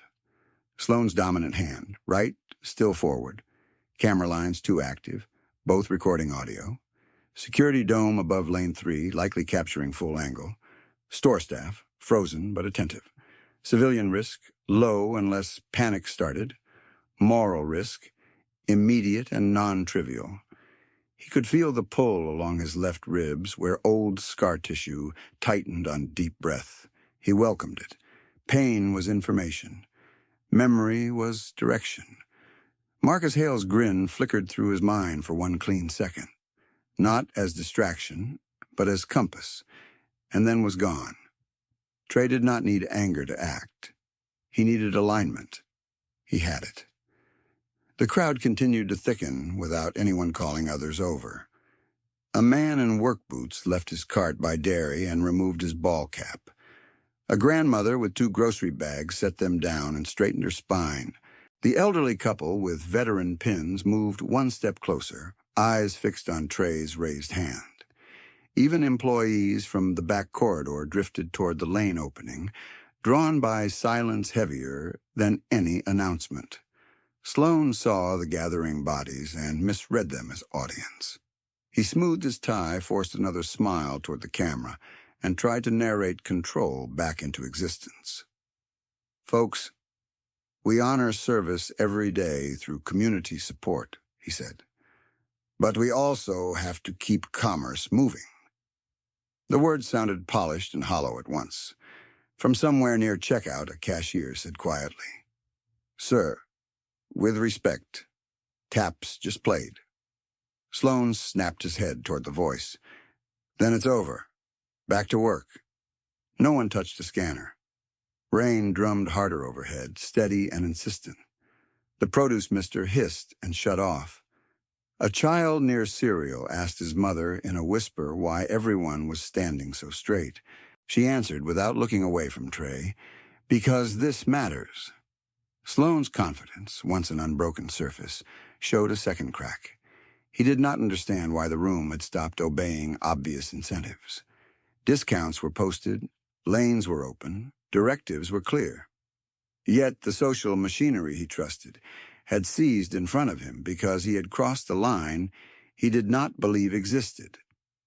Sloan's dominant hand, right, still forward. Camera lines 2 active, both recording audio. Security dome above lane 3, likely capturing full angle. Store staff, frozen but attentive. Civilian risk, low unless panic started. Moral risk, immediate and non-trivial. He could feel the pull along his left ribs where old scar tissue tightened on deep breath. He welcomed it. Pain was information. Memory was direction. Marcus Hale's grin flickered through his mind for one clean second. Not as distraction, but as compass, and then was gone. Trey did not need anger to act. He needed alignment. He had it. The crowd continued to thicken without anyone calling others over. A man in work boots left his cart by dairy and removed his ball cap. A grandmother with 2 grocery bags set them down and straightened her spine. The elderly couple with veteran pins moved one step closer, eyes fixed on Trey's raised hand. Even employees from the back corridor drifted toward the lane opening, drawn by silence heavier than any announcement. Sloan saw the gathering bodies and misread them as audience. He smoothed his tie, forced another smile toward the camera, and tried to narrate control back into existence. "Folks, we honor service every day through community support," he said. "But we also have to keep commerce moving." The words sounded polished and hollow at once. From somewhere near checkout, a cashier said quietly, "Sir, with respect, taps just played." Sloan snapped his head toward the voice. "Then it's over. Back to work." No one touched the scanner. Rain drummed harder overhead, steady and insistent. The produce mister hissed and shut off. A child near cereal asked his mother in a whisper why everyone was standing so straight. She answered without looking away from Trey, "Because this matters." Sloan's confidence, once an unbroken surface, showed a second crack. He did not understand why the room had stopped obeying obvious incentives. Discounts were posted, lanes were open, directives were clear. Yet the social machinery he trusted had seized in front of him because he had crossed a line he did not believe existed.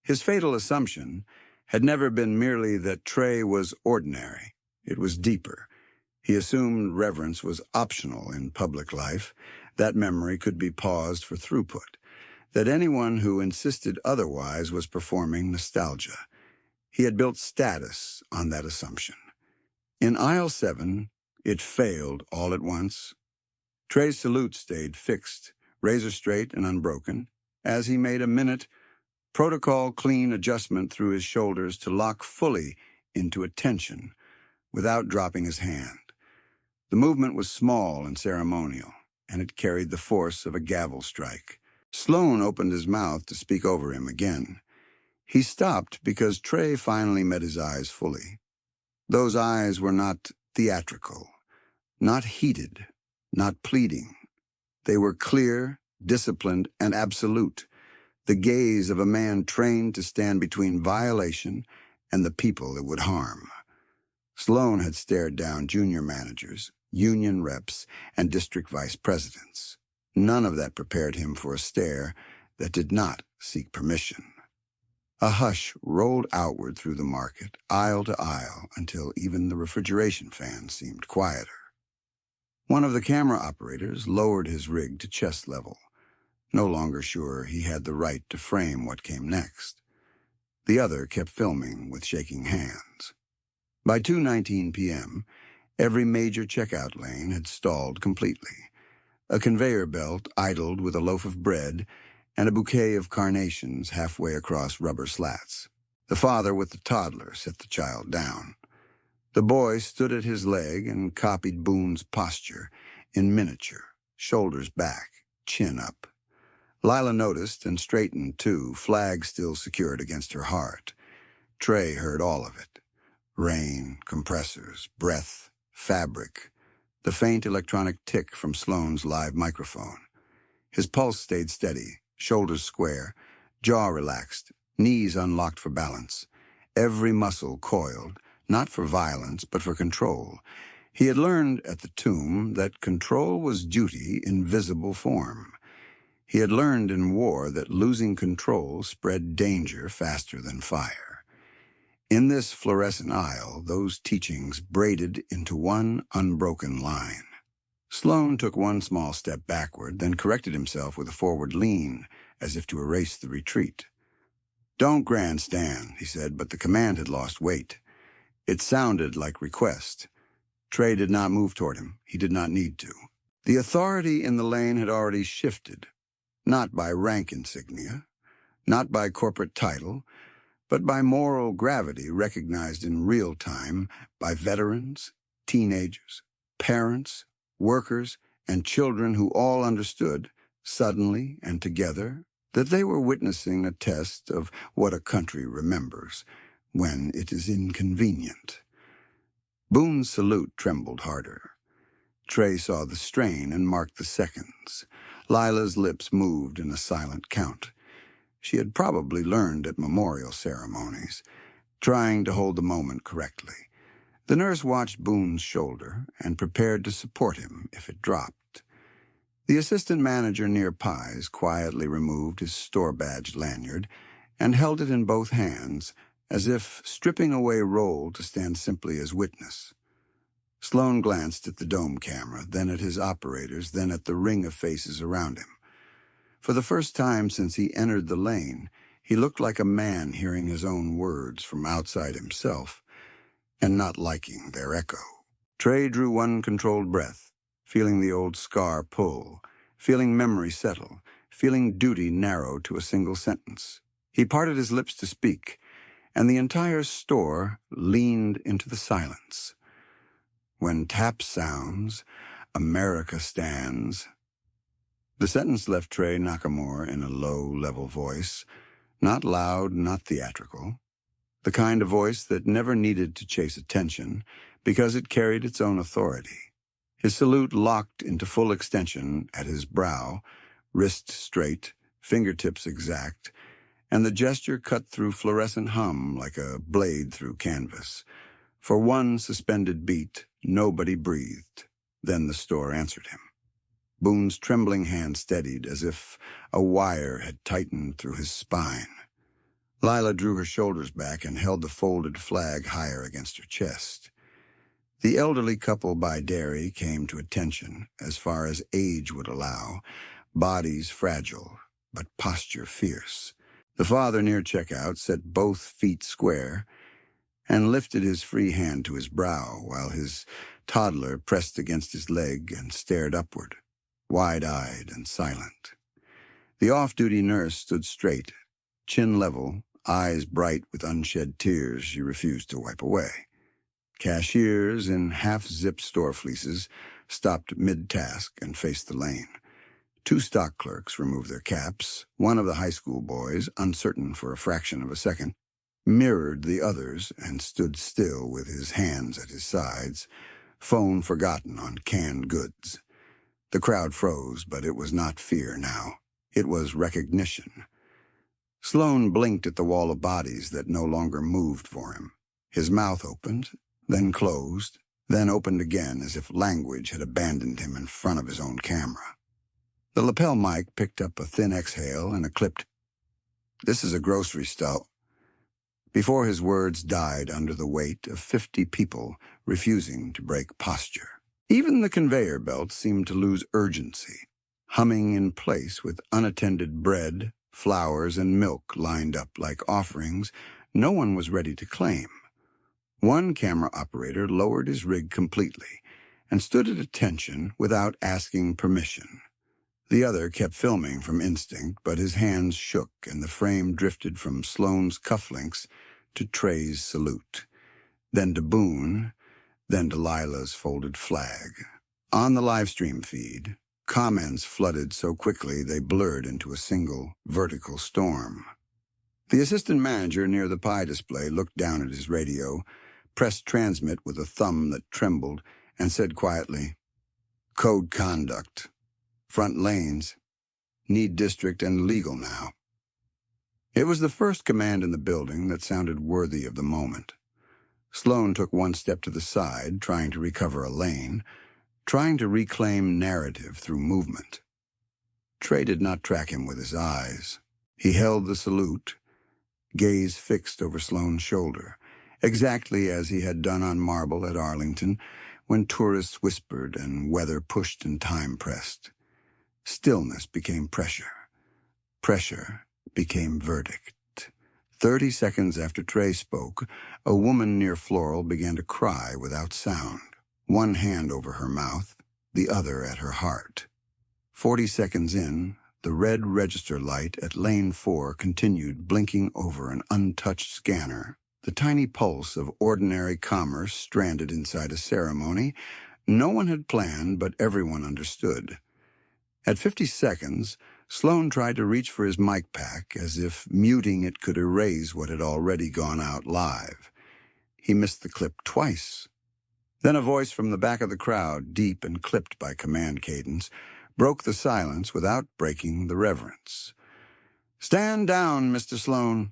His fatal assumption had never been merely that Trey was ordinary. It was deeper. He assumed reverence was optional in public life, that memory could be paused for throughput, that anyone who insisted otherwise was performing nostalgia. He had built status on that assumption. In aisle 7, it failed all at once. Trey's salute stayed fixed, razor straight and unbroken, as he made a minute, protocol-clean adjustment through his shoulders to lock fully into attention without dropping his hand. The movement was small and ceremonial, and it carried the force of a gavel strike. Sloan opened his mouth to speak over him again. He stopped because Trey finally met his eyes fully. Those eyes were not theatrical, not heated, not pleading. They were clear, disciplined, and absolute, the gaze of a man trained to stand between violation and the people it would harm. Sloan had stared down junior managers, union reps, and district vice presidents. None of that prepared him for a stare that did not seek permission. A hush rolled outward through the market, aisle to aisle, until even the refrigeration fan seemed quieter. One of the camera operators lowered his rig to chest level, no longer sure he had the right to frame what came next. The other kept filming with shaking hands. By 2:19 p.m., every major checkout lane had stalled completely. A conveyor belt idled with a loaf of bread and a bouquet of carnations halfway across rubber slats. The father with the toddler set the child down. The boy stood at his leg and copied Boone's posture in miniature, shoulders back, chin up. Lila noticed and straightened too, flag still secured against her heart. Trey heard all of it. Rain, compressors, breath, fabric, the faint electronic tick from Sloane's live microphone. His pulse stayed steady, shoulders square, jaw relaxed, knees unlocked for balance. Every muscle coiled, not for violence, but for control. He had learned at the tomb that control was duty in visible form. He had learned in war that losing control spread danger faster than fire. In this fluorescent aisle, those teachings braided into one unbroken line. Sloane took one small step backward, then corrected himself with a forward lean, as if to erase the retreat. "Don't grandstand," he said, but the command had lost weight. It sounded like request. Trey did not move toward him. He did not need to. The authority in the lane had already shifted, not by rank insignia, not by corporate title, but by moral gravity recognized in real time by veterans, teenagers, parents, workers, and children who all understood, suddenly and together, that they were witnessing a test of what a country remembers when it is inconvenient. Boone's salute trembled harder. Trey saw the strain and marked the seconds. Lila's lips moved in a silent count. She had probably learned at memorial ceremonies, trying to hold the moment correctly. The nurse watched Boone's shoulder and prepared to support him if it dropped. The assistant manager near Pies quietly removed his store-badged lanyard and held it in both hands, as if stripping away roll to stand simply as witness. Sloane glanced at the dome camera, then at his operators, then at the ring of faces around him. For the first time since he entered the lane, he looked like a man hearing his own words from outside himself and not liking their echo. Trey drew one controlled breath, feeling the old scar pull, feeling memory settle, feeling duty narrow to a single sentence. He parted his lips to speak, and the entire store leaned into the silence. "When tap sounds, America stands." The sentence left Trey Nakamura in a low, level voice, not loud, not theatrical, the kind of voice that never needed to chase attention because it carried its own authority. His salute locked into full extension at his brow, wrist straight, fingertips exact, and the gesture cut through fluorescent hum like a blade through canvas. For one suspended beat, nobody breathed. Then the store answered him. Boone's trembling hand steadied as if a wire had tightened through his spine. Lila drew her shoulders back and held the folded flag higher against her chest. The elderly couple by dairy came to attention, as far as age would allow, bodies fragile, but posture fierce. The father near checkout set both feet square and lifted his free hand to his brow while his toddler pressed against his leg and stared upward, wide-eyed and silent. The off-duty nurse stood straight, chin level, eyes bright with unshed tears she refused to wipe away. Cashiers in half-zip store fleeces stopped mid-task and faced the lane. 2 stock clerks removed their caps. One of the high school boys, uncertain for a fraction of a second, mirrored the others and stood still with his hands at his sides, phone forgotten on canned goods. The crowd froze, but it was not fear now. It was recognition. Sloane blinked at the wall of bodies that no longer moved for him. His mouth opened, then closed, then opened again as if language had abandoned him in front of his own camera. The lapel mic picked up a thin exhale and a clipped, "This is a grocery store," before his words died under the weight of 50 people refusing to break posture. Even the conveyor belt seemed to lose urgency, humming in place with unattended bread, flowers, and milk lined up like offerings no one was ready to claim. One camera operator lowered his rig completely and stood at attention without asking permission. The other kept filming from instinct, but his hands shook and the frame drifted from Sloane's cufflinks to Trey's salute, then to Boone, then to Lila's folded flag. On the livestream feed, comments flooded so quickly they blurred into a single, vertical storm. The assistant manager near the pie display looked down at his radio, pressed transmit with a thumb that trembled, and said quietly, "Code conduct. Front lanes. Need district and legal now." It was the first command in the building that sounded worthy of the moment. Sloane took one step to the side, trying to recover a lane, trying to reclaim narrative through movement. Trey did not track him with his eyes. He held the salute, gaze fixed over Sloane's shoulder, exactly as he had done on Marble at Arlington when tourists whispered and weather pushed and time pressed. Stillness became pressure. Pressure became verdict. 30 seconds after Trey spoke, a woman near Floral began to cry without sound, one hand over her mouth, the other at her heart. 40 seconds in, the red register light at lane 4 continued blinking over an untouched scanner, the tiny pulse of ordinary commerce stranded inside a ceremony no one had planned but everyone understood. At 50 seconds, Sloane tried to reach for his mic pack as if muting it could erase what had already gone out live. He missed the clip twice. Then a voice from the back of the crowd, deep and clipped by command cadence, broke the silence without breaking the reverence. "Stand down, Mr. Sloane."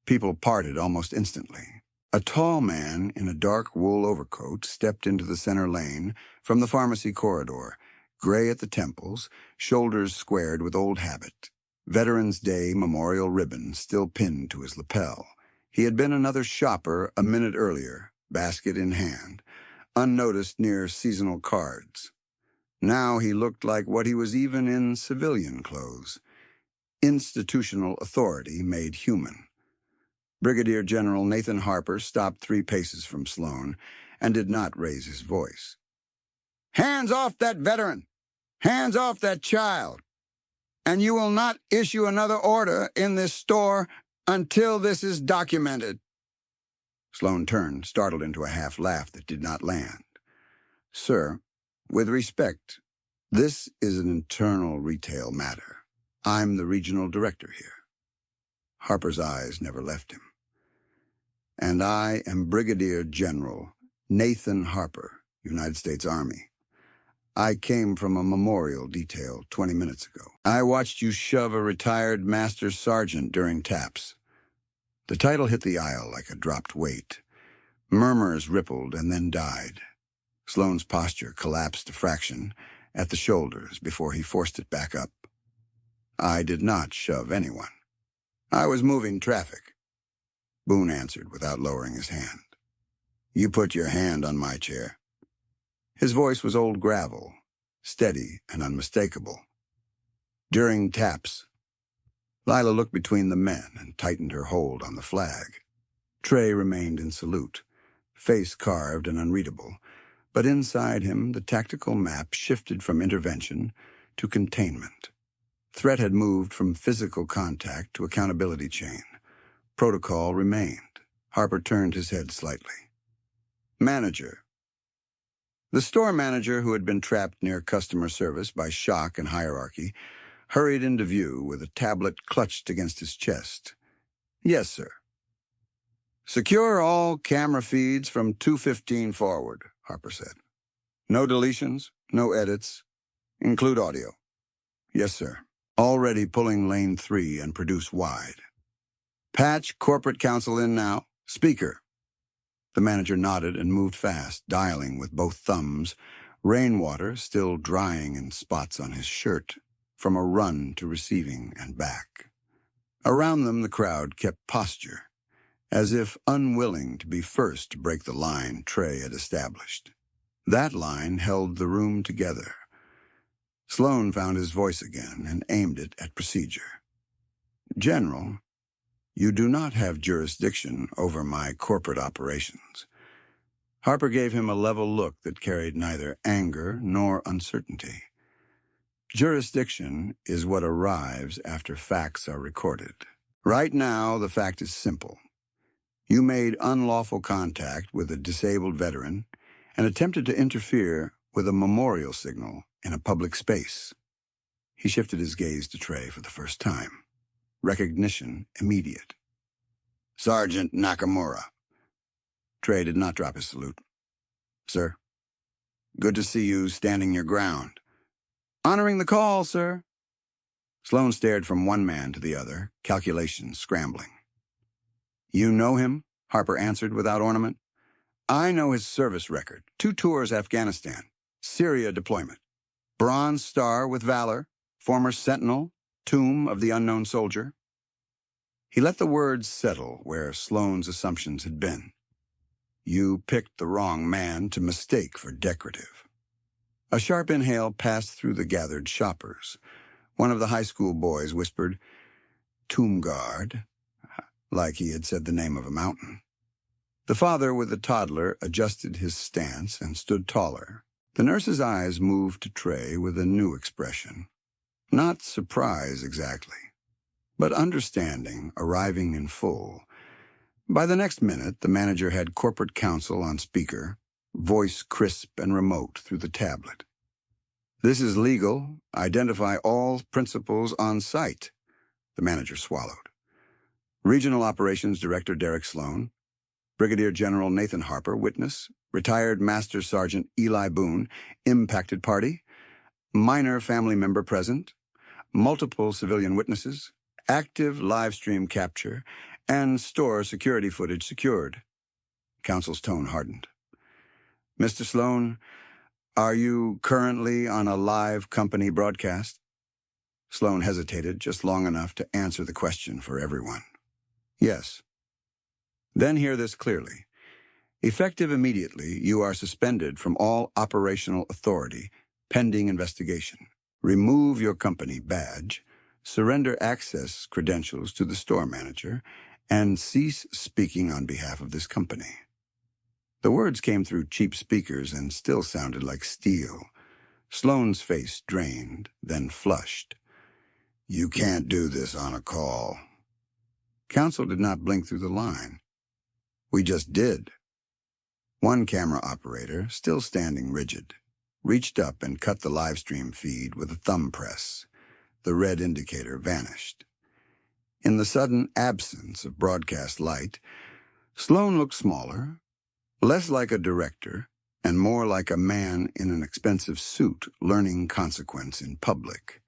People parted almost instantly. A tall man in a dark wool overcoat stepped into the center lane from the pharmacy corridor, gray at the temples, shoulders squared with old habit, Veterans Day memorial ribbon still pinned to his lapel. He had been another shopper a minute earlier, basket in hand, unnoticed near seasonal cards. Now he looked like what he was even in civilian clothes. Institutional authority made human. Brigadier General Nathan Harper stopped 3 paces from Sloane and did not raise his voice. "Hands off that veteran! Hands off that child! And you will not issue another order in this store until this is documented." Sloane turned, startled into a half laugh that did not land. "Sir, with respect, this is an internal retail matter. I'm the regional director here." Harper's eyes never left him. "And I am Brigadier General Nathan Harper, United States Army. I came from a memorial detail 20 minutes ago. I watched you shove a retired master sergeant during taps." The title hit the aisle like a dropped weight. Murmurs rippled and then died. Sloane's posture collapsed a fraction at the shoulders before he forced it back up. "I did not shove anyone. I was moving traffic," Boone answered without lowering his hand. "You put your hand on my chair." His voice was old gravel, steady and unmistakable. "During taps." Lila looked between the men and tightened her hold on the flag. Trey remained in salute, face carved and unreadable, but inside him the tactical map shifted from intervention to containment. Threat had moved from physical contact to accountability chain. Protocol remained. Harper turned his head slightly. "Manager." The store manager, who had been trapped near customer service by shock and hierarchy, hurried into view with a tablet clutched against his chest. "Yes, sir." "Secure all camera feeds from 2:15 forward," Harper said. "No deletions, no edits. Include audio." "Yes, sir." "Already pulling lane 3 and produce wide." "Patch corporate counsel in now. Speaker." The manager nodded and moved fast, dialing with both thumbs, rainwater still drying in spots on his shirt, from a run to receiving and back. Around them the crowd kept posture, as if unwilling to be first to break the line Trey had established. That line held the room together. Sloan found his voice again and aimed it at procedure. "General, you do not have jurisdiction over my corporate operations." Harper gave him a level look that carried neither anger nor uncertainty. "Jurisdiction is what arrives after facts are recorded. Right now, the fact is simple. You made unlawful contact with a disabled veteran and attempted to interfere with a memorial signal in a public space." He shifted his gaze to Trey for the first time. Recognition immediate. "Sergeant Nakamura." Trey did not drop his salute. "Sir." "Good to see you standing your ground." "Honoring the call, sir." Sloan stared from one man to the other, calculations scrambling. "You know him?" Harper answered without ornament. "I know his service record. 2 tours Afghanistan, Syria deployment, Bronze Star with Valor, former Sentinel, Tomb of the Unknown Soldier." He let the words settle where Sloan's assumptions had been. "You picked the wrong man to mistake for decorative." A sharp inhale passed through the gathered shoppers. One of the high school boys whispered, "Tomb Guard," like he had said the name of a mountain. The father with the toddler adjusted his stance and stood taller. The nurse's eyes moved to Trey with a new expression. Not surprise exactly, but understanding arriving in full. By the next minute, the manager had corporate counsel on speaker, voice crisp and remote through the tablet. "This is legal. Identify all principals on site." The manager swallowed. "Regional Operations Director Derek Sloan, Brigadier General Nathan Harper, witness, retired Master Sergeant Eli Boone, impacted party, minor family member present, multiple civilian witnesses, active live stream capture, and store security footage secured." Counsel's tone hardened. "Mr. Sloan, are you currently on a live company broadcast?" Sloan hesitated just long enough to answer the question for everyone. "Yes." "Then hear this clearly. Effective immediately, you are suspended from all operational authority, pending investigation. Remove your company badge, surrender access credentials to the store manager, and cease speaking on behalf of this company." The words came through cheap speakers and still sounded like steel. Sloan's face drained, then flushed. "You can't do this on a call." Counsel did not blink through the line. "We just did." One camera operator, still standing rigid, reached up and cut the live stream feed with a thumb press. The red indicator vanished. In the sudden absence of broadcast light, Sloan looked smaller, less like a director, and more like a man in an expensive suit learning consequence in public.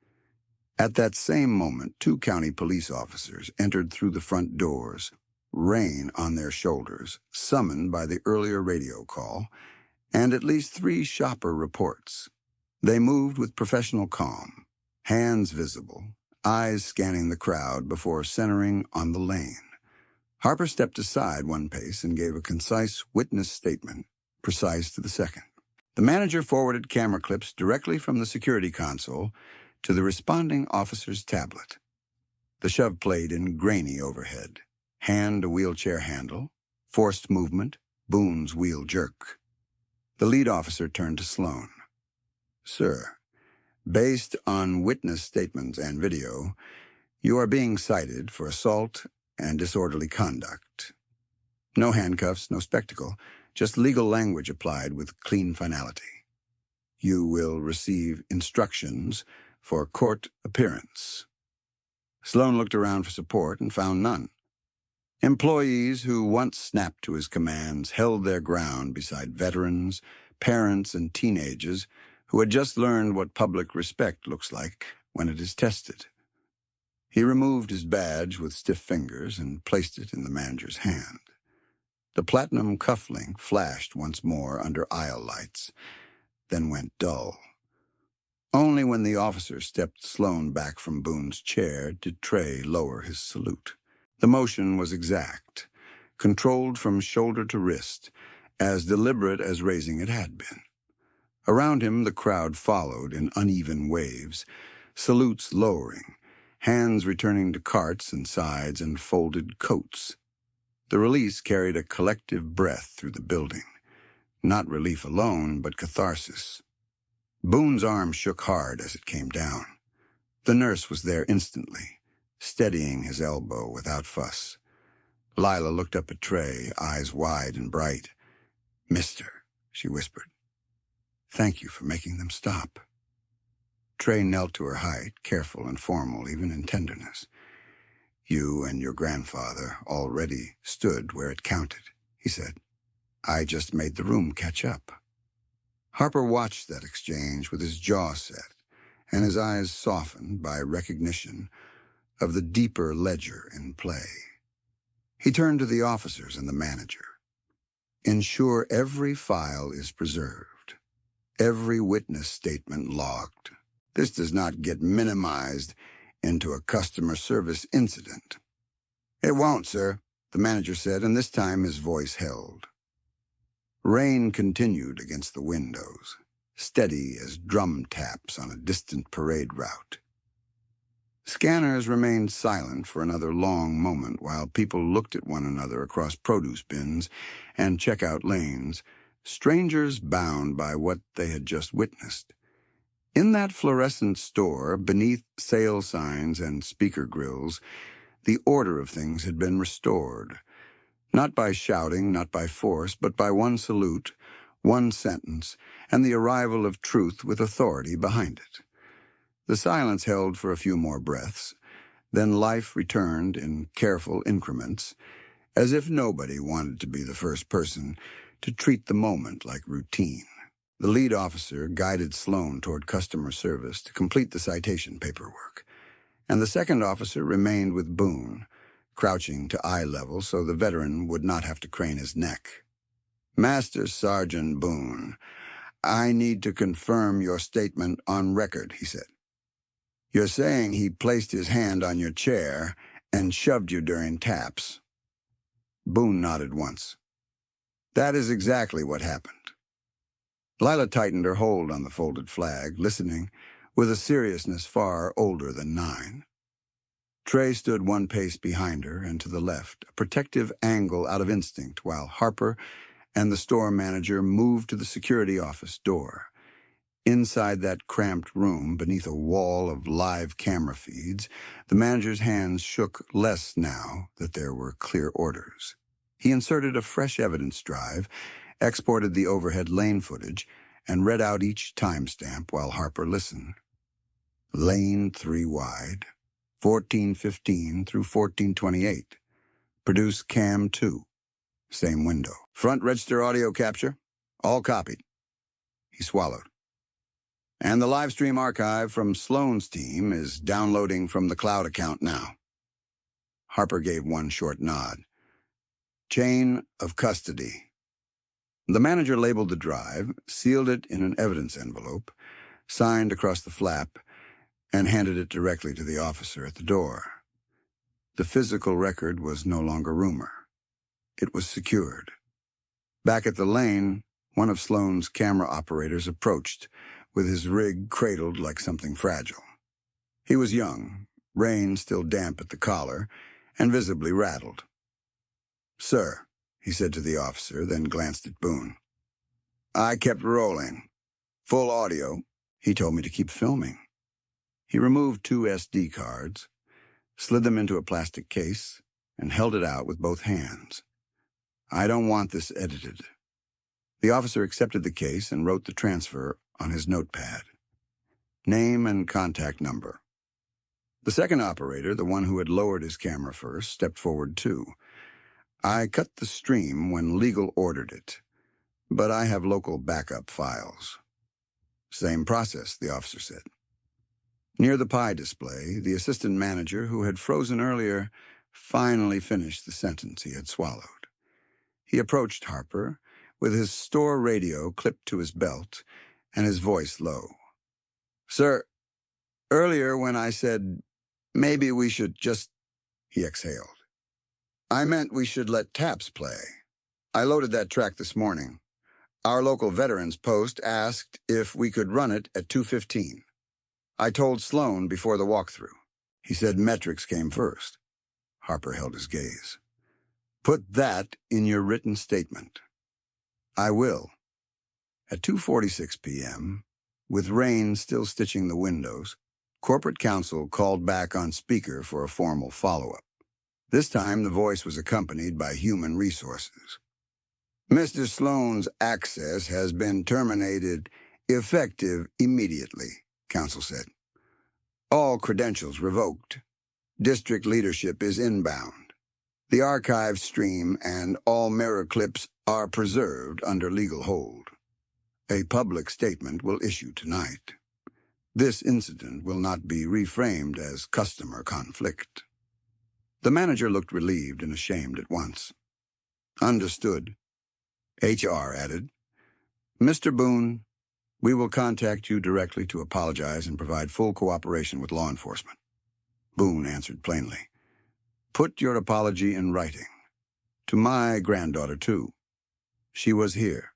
At that same moment, 2 county police officers entered through the front doors, rein on their shoulders, summoned by the earlier radio call, and at least 3 shopper reports. They moved with professional calm, hands visible, eyes scanning the crowd before centering on the lane. Harper stepped aside one pace and gave a concise witness statement, precise to the second. The manager forwarded camera clips directly from the security console to the responding officer's tablet. The shove played in grainy overhead. Hand a wheelchair handle, forced movement, Boone's wheel jerk. The lead officer turned to Sloan. "Sir, based on witness statements and video, you are being cited for assault and disorderly conduct. No handcuffs, no spectacle, just legal language applied with clean finality. You will receive instructions for court appearance." Sloan looked around for support and found none. Employees who once snapped to his commands held their ground beside veterans, parents, and teenagers who had just learned what public respect looks like when it is tested. He removed his badge with stiff fingers and placed it in the manager's hand. The platinum cufflink flashed once more under aisle lights, then went dull. Only when the officer stepped Sloan back from Boone's chair did Trey lower his salute. The motion was exact, controlled from shoulder to wrist, as deliberate as raising it had been. Around him, the crowd followed in uneven waves, salutes lowering, hands returning to carts and sides and folded coats. The release carried a collective breath through the building. Not relief alone, but catharsis. Boone's arm shook hard as it came down. The nurse was there instantly, steadying his elbow without fuss. Lila looked up at Trey, eyes wide and bright. "Mister," she whispered, "thank you for making them stop." Trey knelt to her height, careful and formal, even in tenderness. "You and your grandfather already stood where it counted," he said. "I just made the room catch up." Harper watched that exchange with his jaw set and his eyes softened by recognition of the deeper ledger in play. He turned to the officers and the manager. "Ensure every file is preserved, every witness statement logged. This does not get minimized into a customer service incident." "It won't, sir," the manager said, and this time his voice held. Rain continued against the windows, steady as drum taps on a distant parade route. Scanners remained silent for another long moment while people looked at one another across produce bins and checkout lanes, strangers bound by what they had just witnessed. In that fluorescent store, beneath sale signs and speaker grills, the order of things had been restored. Not by shouting, not by force, but by one salute, one sentence, and the arrival of truth with authority behind it. The silence held for a few more breaths, then life returned in careful increments, as if nobody wanted to be the first person to treat the moment like routine. The lead officer guided Sloan toward customer service to complete the citation paperwork, and the second officer remained with Boone, crouching to eye level so the veteran would not have to crane his neck. "Master Sergeant Boone, I need to confirm your statement on record," he said. "You're saying he placed his hand on your chair and shoved you during taps." Boone nodded once. "That is exactly what happened." Lila tightened her hold on the folded flag, listening with a seriousness far older than 9. Trey stood one pace behind her and to the left, a protective angle out of instinct, while Harper and the store manager moved to the security office door. Inside that cramped room, beneath a wall of live camera feeds, the manager's hands shook less now that there were clear orders. He inserted a fresh evidence drive, exported the overhead lane footage, and read out each timestamp while Harper listened. Lane 3 wide, 1415 through 1428. Produce cam 2. Same window. Front register audio capture. All copied. He swallowed. And the live stream archive from Sloan's team is downloading from the cloud account now. Harper gave one short nod. Chain of custody. The manager labeled the drive, sealed it in an evidence envelope, signed across the flap, and handed it directly to the officer at the door. The physical record was no longer rumor. It was secured. Back at the lane, one of Sloan's camera operators approached, with his rig cradled like something fragile. He was young, rain still damp at the collar, and visibly rattled. "Sir," he said to the officer, then glanced at Boone. "I kept rolling. Full audio. He told me to keep filming." He removed 2 SD cards, slid them into a plastic case, and held it out with both hands. "I don't want this edited." The officer accepted the case and wrote the transfer on his notepad. Name and contact number. The second operator, the one who had lowered his camera first, stepped forward too. "I cut the stream when legal ordered it, but I have local backup files." "Same process," the officer said. Near the pie display, the assistant manager, who had frozen earlier, finally finished the sentence he had swallowed. He approached Harper, with his store radio clipped to his belt and his voice low. "Sir, earlier when I said, maybe we should just—" he exhaled. "I meant we should let taps play. I loaded that track this morning. Our local veterans post asked if we could run it at 2:15. I told Sloan before the walkthrough. He said metrics came first. Harper held his gaze. Put that in your written statement. I will. At 2:46 p.m., with rain still stitching the windows, corporate counsel called back on speaker for a formal follow-up. This time, the voice was accompanied by human resources. Mr. Sloan's access has been terminated effective immediately, counsel said. All credentials revoked. District leadership is inbound. The archive stream and all mirror clips are preserved under legal hold. A public statement will issue tonight. This incident will not be reframed as customer conflict. The manager looked relieved and ashamed at once. Understood. HR added, Mr. Boone, we will contact you directly to apologize and provide full cooperation with law enforcement. Boone answered plainly, Put your apology in writing. To my granddaughter, too. She was here.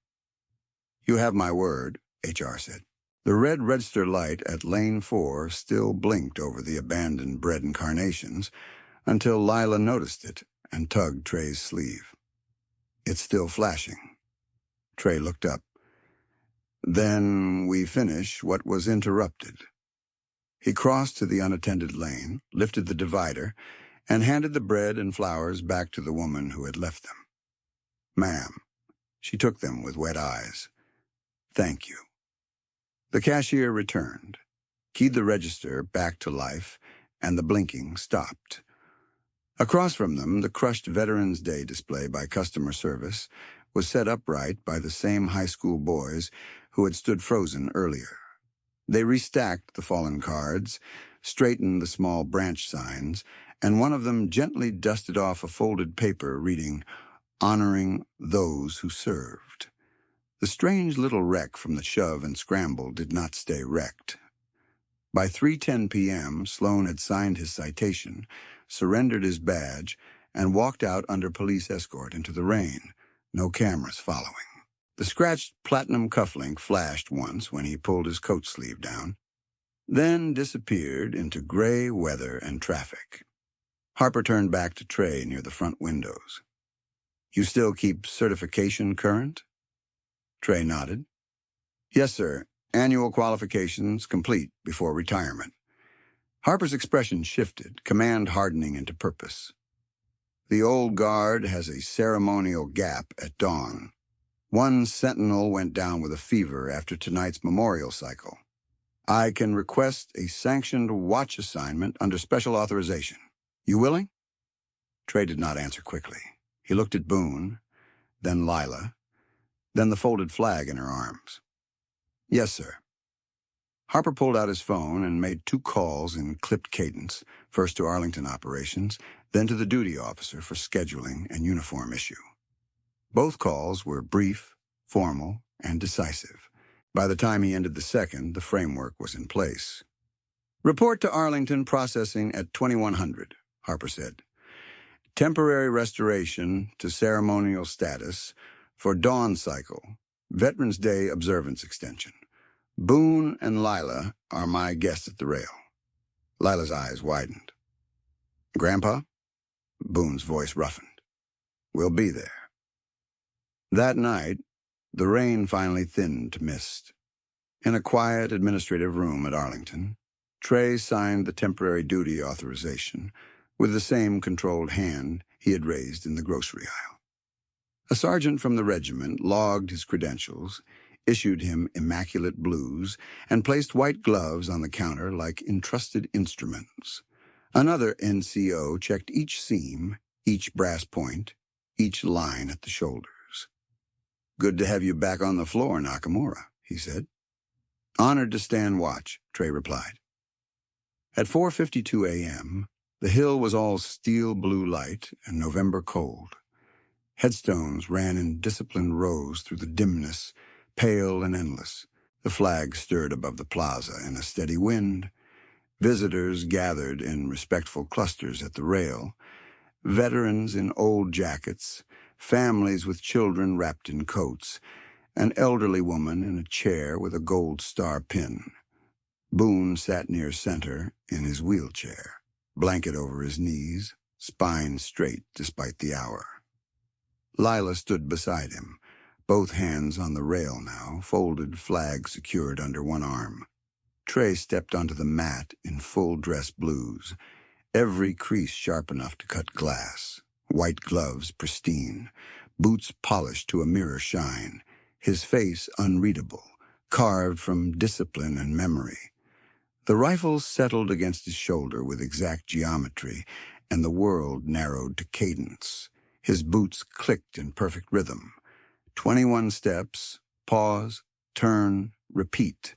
You have my word, HR said. The red register light at Lane 4 still blinked over the abandoned bread and carnations until Lila noticed it and tugged Trey's sleeve. It's still flashing. Trey looked up. Then we finish what was interrupted. He crossed to the unattended lane, lifted the divider, and handed the bread and flowers back to the woman who had left them. Ma'am. She took them with wet eyes. Thank you. The cashier returned, keyed the register back to life, and the blinking stopped. Across from them, the crushed Veterans Day display by customer service was set upright by the same high school boys who had stood frozen earlier. They restacked the fallen cards, straightened the small branch signs, and one of them gently dusted off a folded paper reading, Honoring Those Who Served. The strange little wreck from the shove and scramble did not stay wrecked. By 3:10 p.m., Sloan had signed his citation, surrendered his badge, and walked out under police escort into the rain, no cameras following. The scratched platinum cufflink flashed once when he pulled his coat sleeve down, then disappeared into gray weather and traffic. Harper turned back to Trey near the front windows. You still keep certification current? Trey nodded. Yes, sir. Annual qualifications complete before retirement. Harper's expression shifted, command hardening into purpose. The old guard has a ceremonial gap at dawn. One sentinel went down with a fever after tonight's memorial cycle. I can request a sanctioned watch assignment under special authorization. You willing? Trey did not answer quickly. He looked at Boone, then Lila, then the folded flag in her arms. Yes, sir. Harper pulled out his phone and made 2 calls in clipped cadence, first to Arlington operations, then to the duty officer for scheduling and uniform issue. Both calls were brief, formal, and decisive. By the time he ended the second, the framework was in place. Report to Arlington processing at 2100, Harper said. Temporary restoration to ceremonial status for dawn cycle, Veterans Day observance extension. Boone and Lila are my guests at the rail. Lila's eyes widened. Grandpa? Boone's voice roughened. We'll be there. That night, the rain finally thinned to mist. In a quiet administrative room at Arlington, Trey signed the temporary duty authorization with the same controlled hand he had raised in the grocery aisle. A sergeant from the regiment logged his credentials, issued him immaculate blues, and placed white gloves on the counter like entrusted instruments. Another NCO checked each seam, each brass point, each line at the shoulders. Good to have you back on the floor, Nakamura, he said. Honored to stand watch, Trey replied. At 4:52 a.m., the hill was all steel blue light and November cold. Headstones ran in disciplined rows through the dimness, pale and endless. The flag stirred above the plaza in a steady wind. Visitors gathered in respectful clusters at the rail. Veterans in old jackets, families with children wrapped in coats, an elderly woman in a chair with a gold star pin. Boone sat near center in his wheelchair, blanket over his knees, spine straight despite the hour. Lila stood beside him, both hands on the rail now, folded flag secured under one arm. Trey stepped onto the mat in full dress blues, every crease sharp enough to cut glass, white gloves pristine, boots polished to a mirror shine, his face unreadable, carved from discipline and memory. The rifle settled against his shoulder with exact geometry, and the world narrowed to cadence. His boots clicked in perfect rhythm. 21 steps, pause, turn, repeat.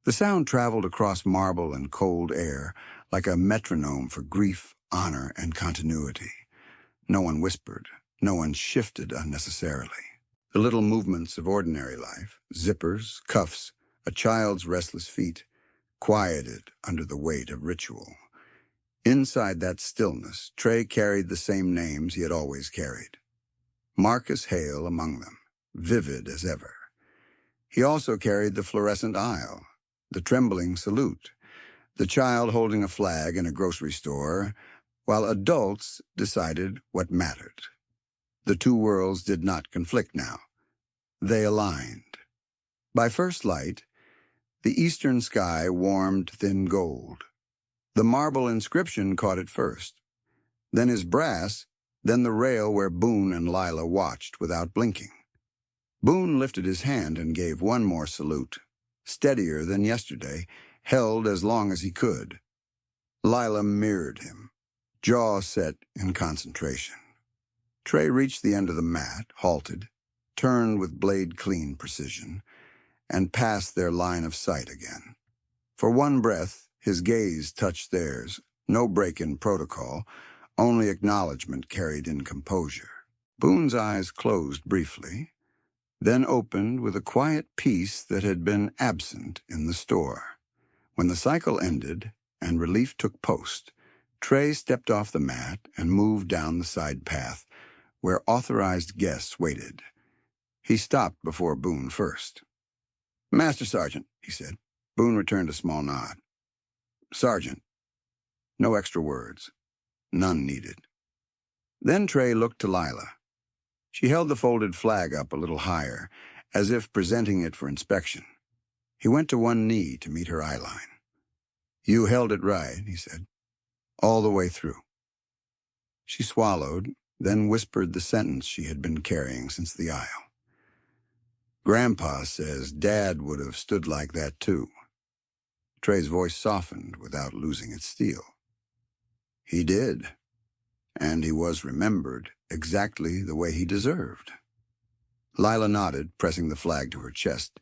The sound traveled across marble and cold air, like a metronome for grief, honor, and continuity. No one whispered. No one shifted unnecessarily. The little movements of ordinary life, zippers, cuffs, a child's restless feet, quieted under the weight of ritual. Inside that stillness, Trey carried the same names he had always carried. Marcus Hale among them, vivid as ever. He also carried the fluorescent aisle, the trembling salute, the child holding a flag in a grocery store, while adults decided what mattered. The two worlds did not conflict now. They aligned. By first light, the eastern sky warmed thin gold. The marble inscription caught it first, then his brass, then the rail where Boone and Lila watched without blinking. Boone lifted his hand and gave one more salute, steadier than yesterday, held as long as he could. Lila mirrored him, jaw set in concentration. Trey reached the end of the mat, halted, turned with blade-clean precision, and passed their line of sight again. For one breath, his gaze touched theirs, no break in protocol, only acknowledgement carried in composure. Boone's eyes closed briefly, then opened with a quiet peace that had been absent in the store. When the cycle ended and relief took post, Trey stepped off the mat and moved down the side path, where authorized guests waited. He stopped before Boone first. "Master Sergeant," he said. Boone returned a small nod. "Sergeant." No extra words. None needed. Then Trey looked to Lila. She held the folded flag up a little higher, as if presenting it for inspection. He went to one knee to meet her eyeline. "You held it right," he said. "All the way through." She swallowed, then whispered the sentence she had been carrying since the aisle. "Grandpa says Dad would have stood like that too." Trey's voice softened without losing its steel. "He did, and he was remembered exactly the way he deserved." Lila nodded, pressing the flag to her chest,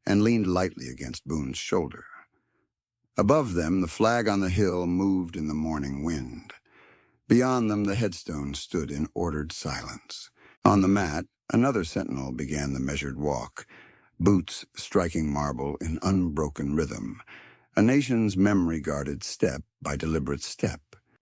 and leaned lightly against Boone's shoulder. Above them, the flag on the hill moved in the morning wind. Beyond them, the headstones stood in ordered silence. On the mat, another sentinel began the measured walk, boots striking marble in unbroken rhythm, a nation's memory-guarded step by deliberate step.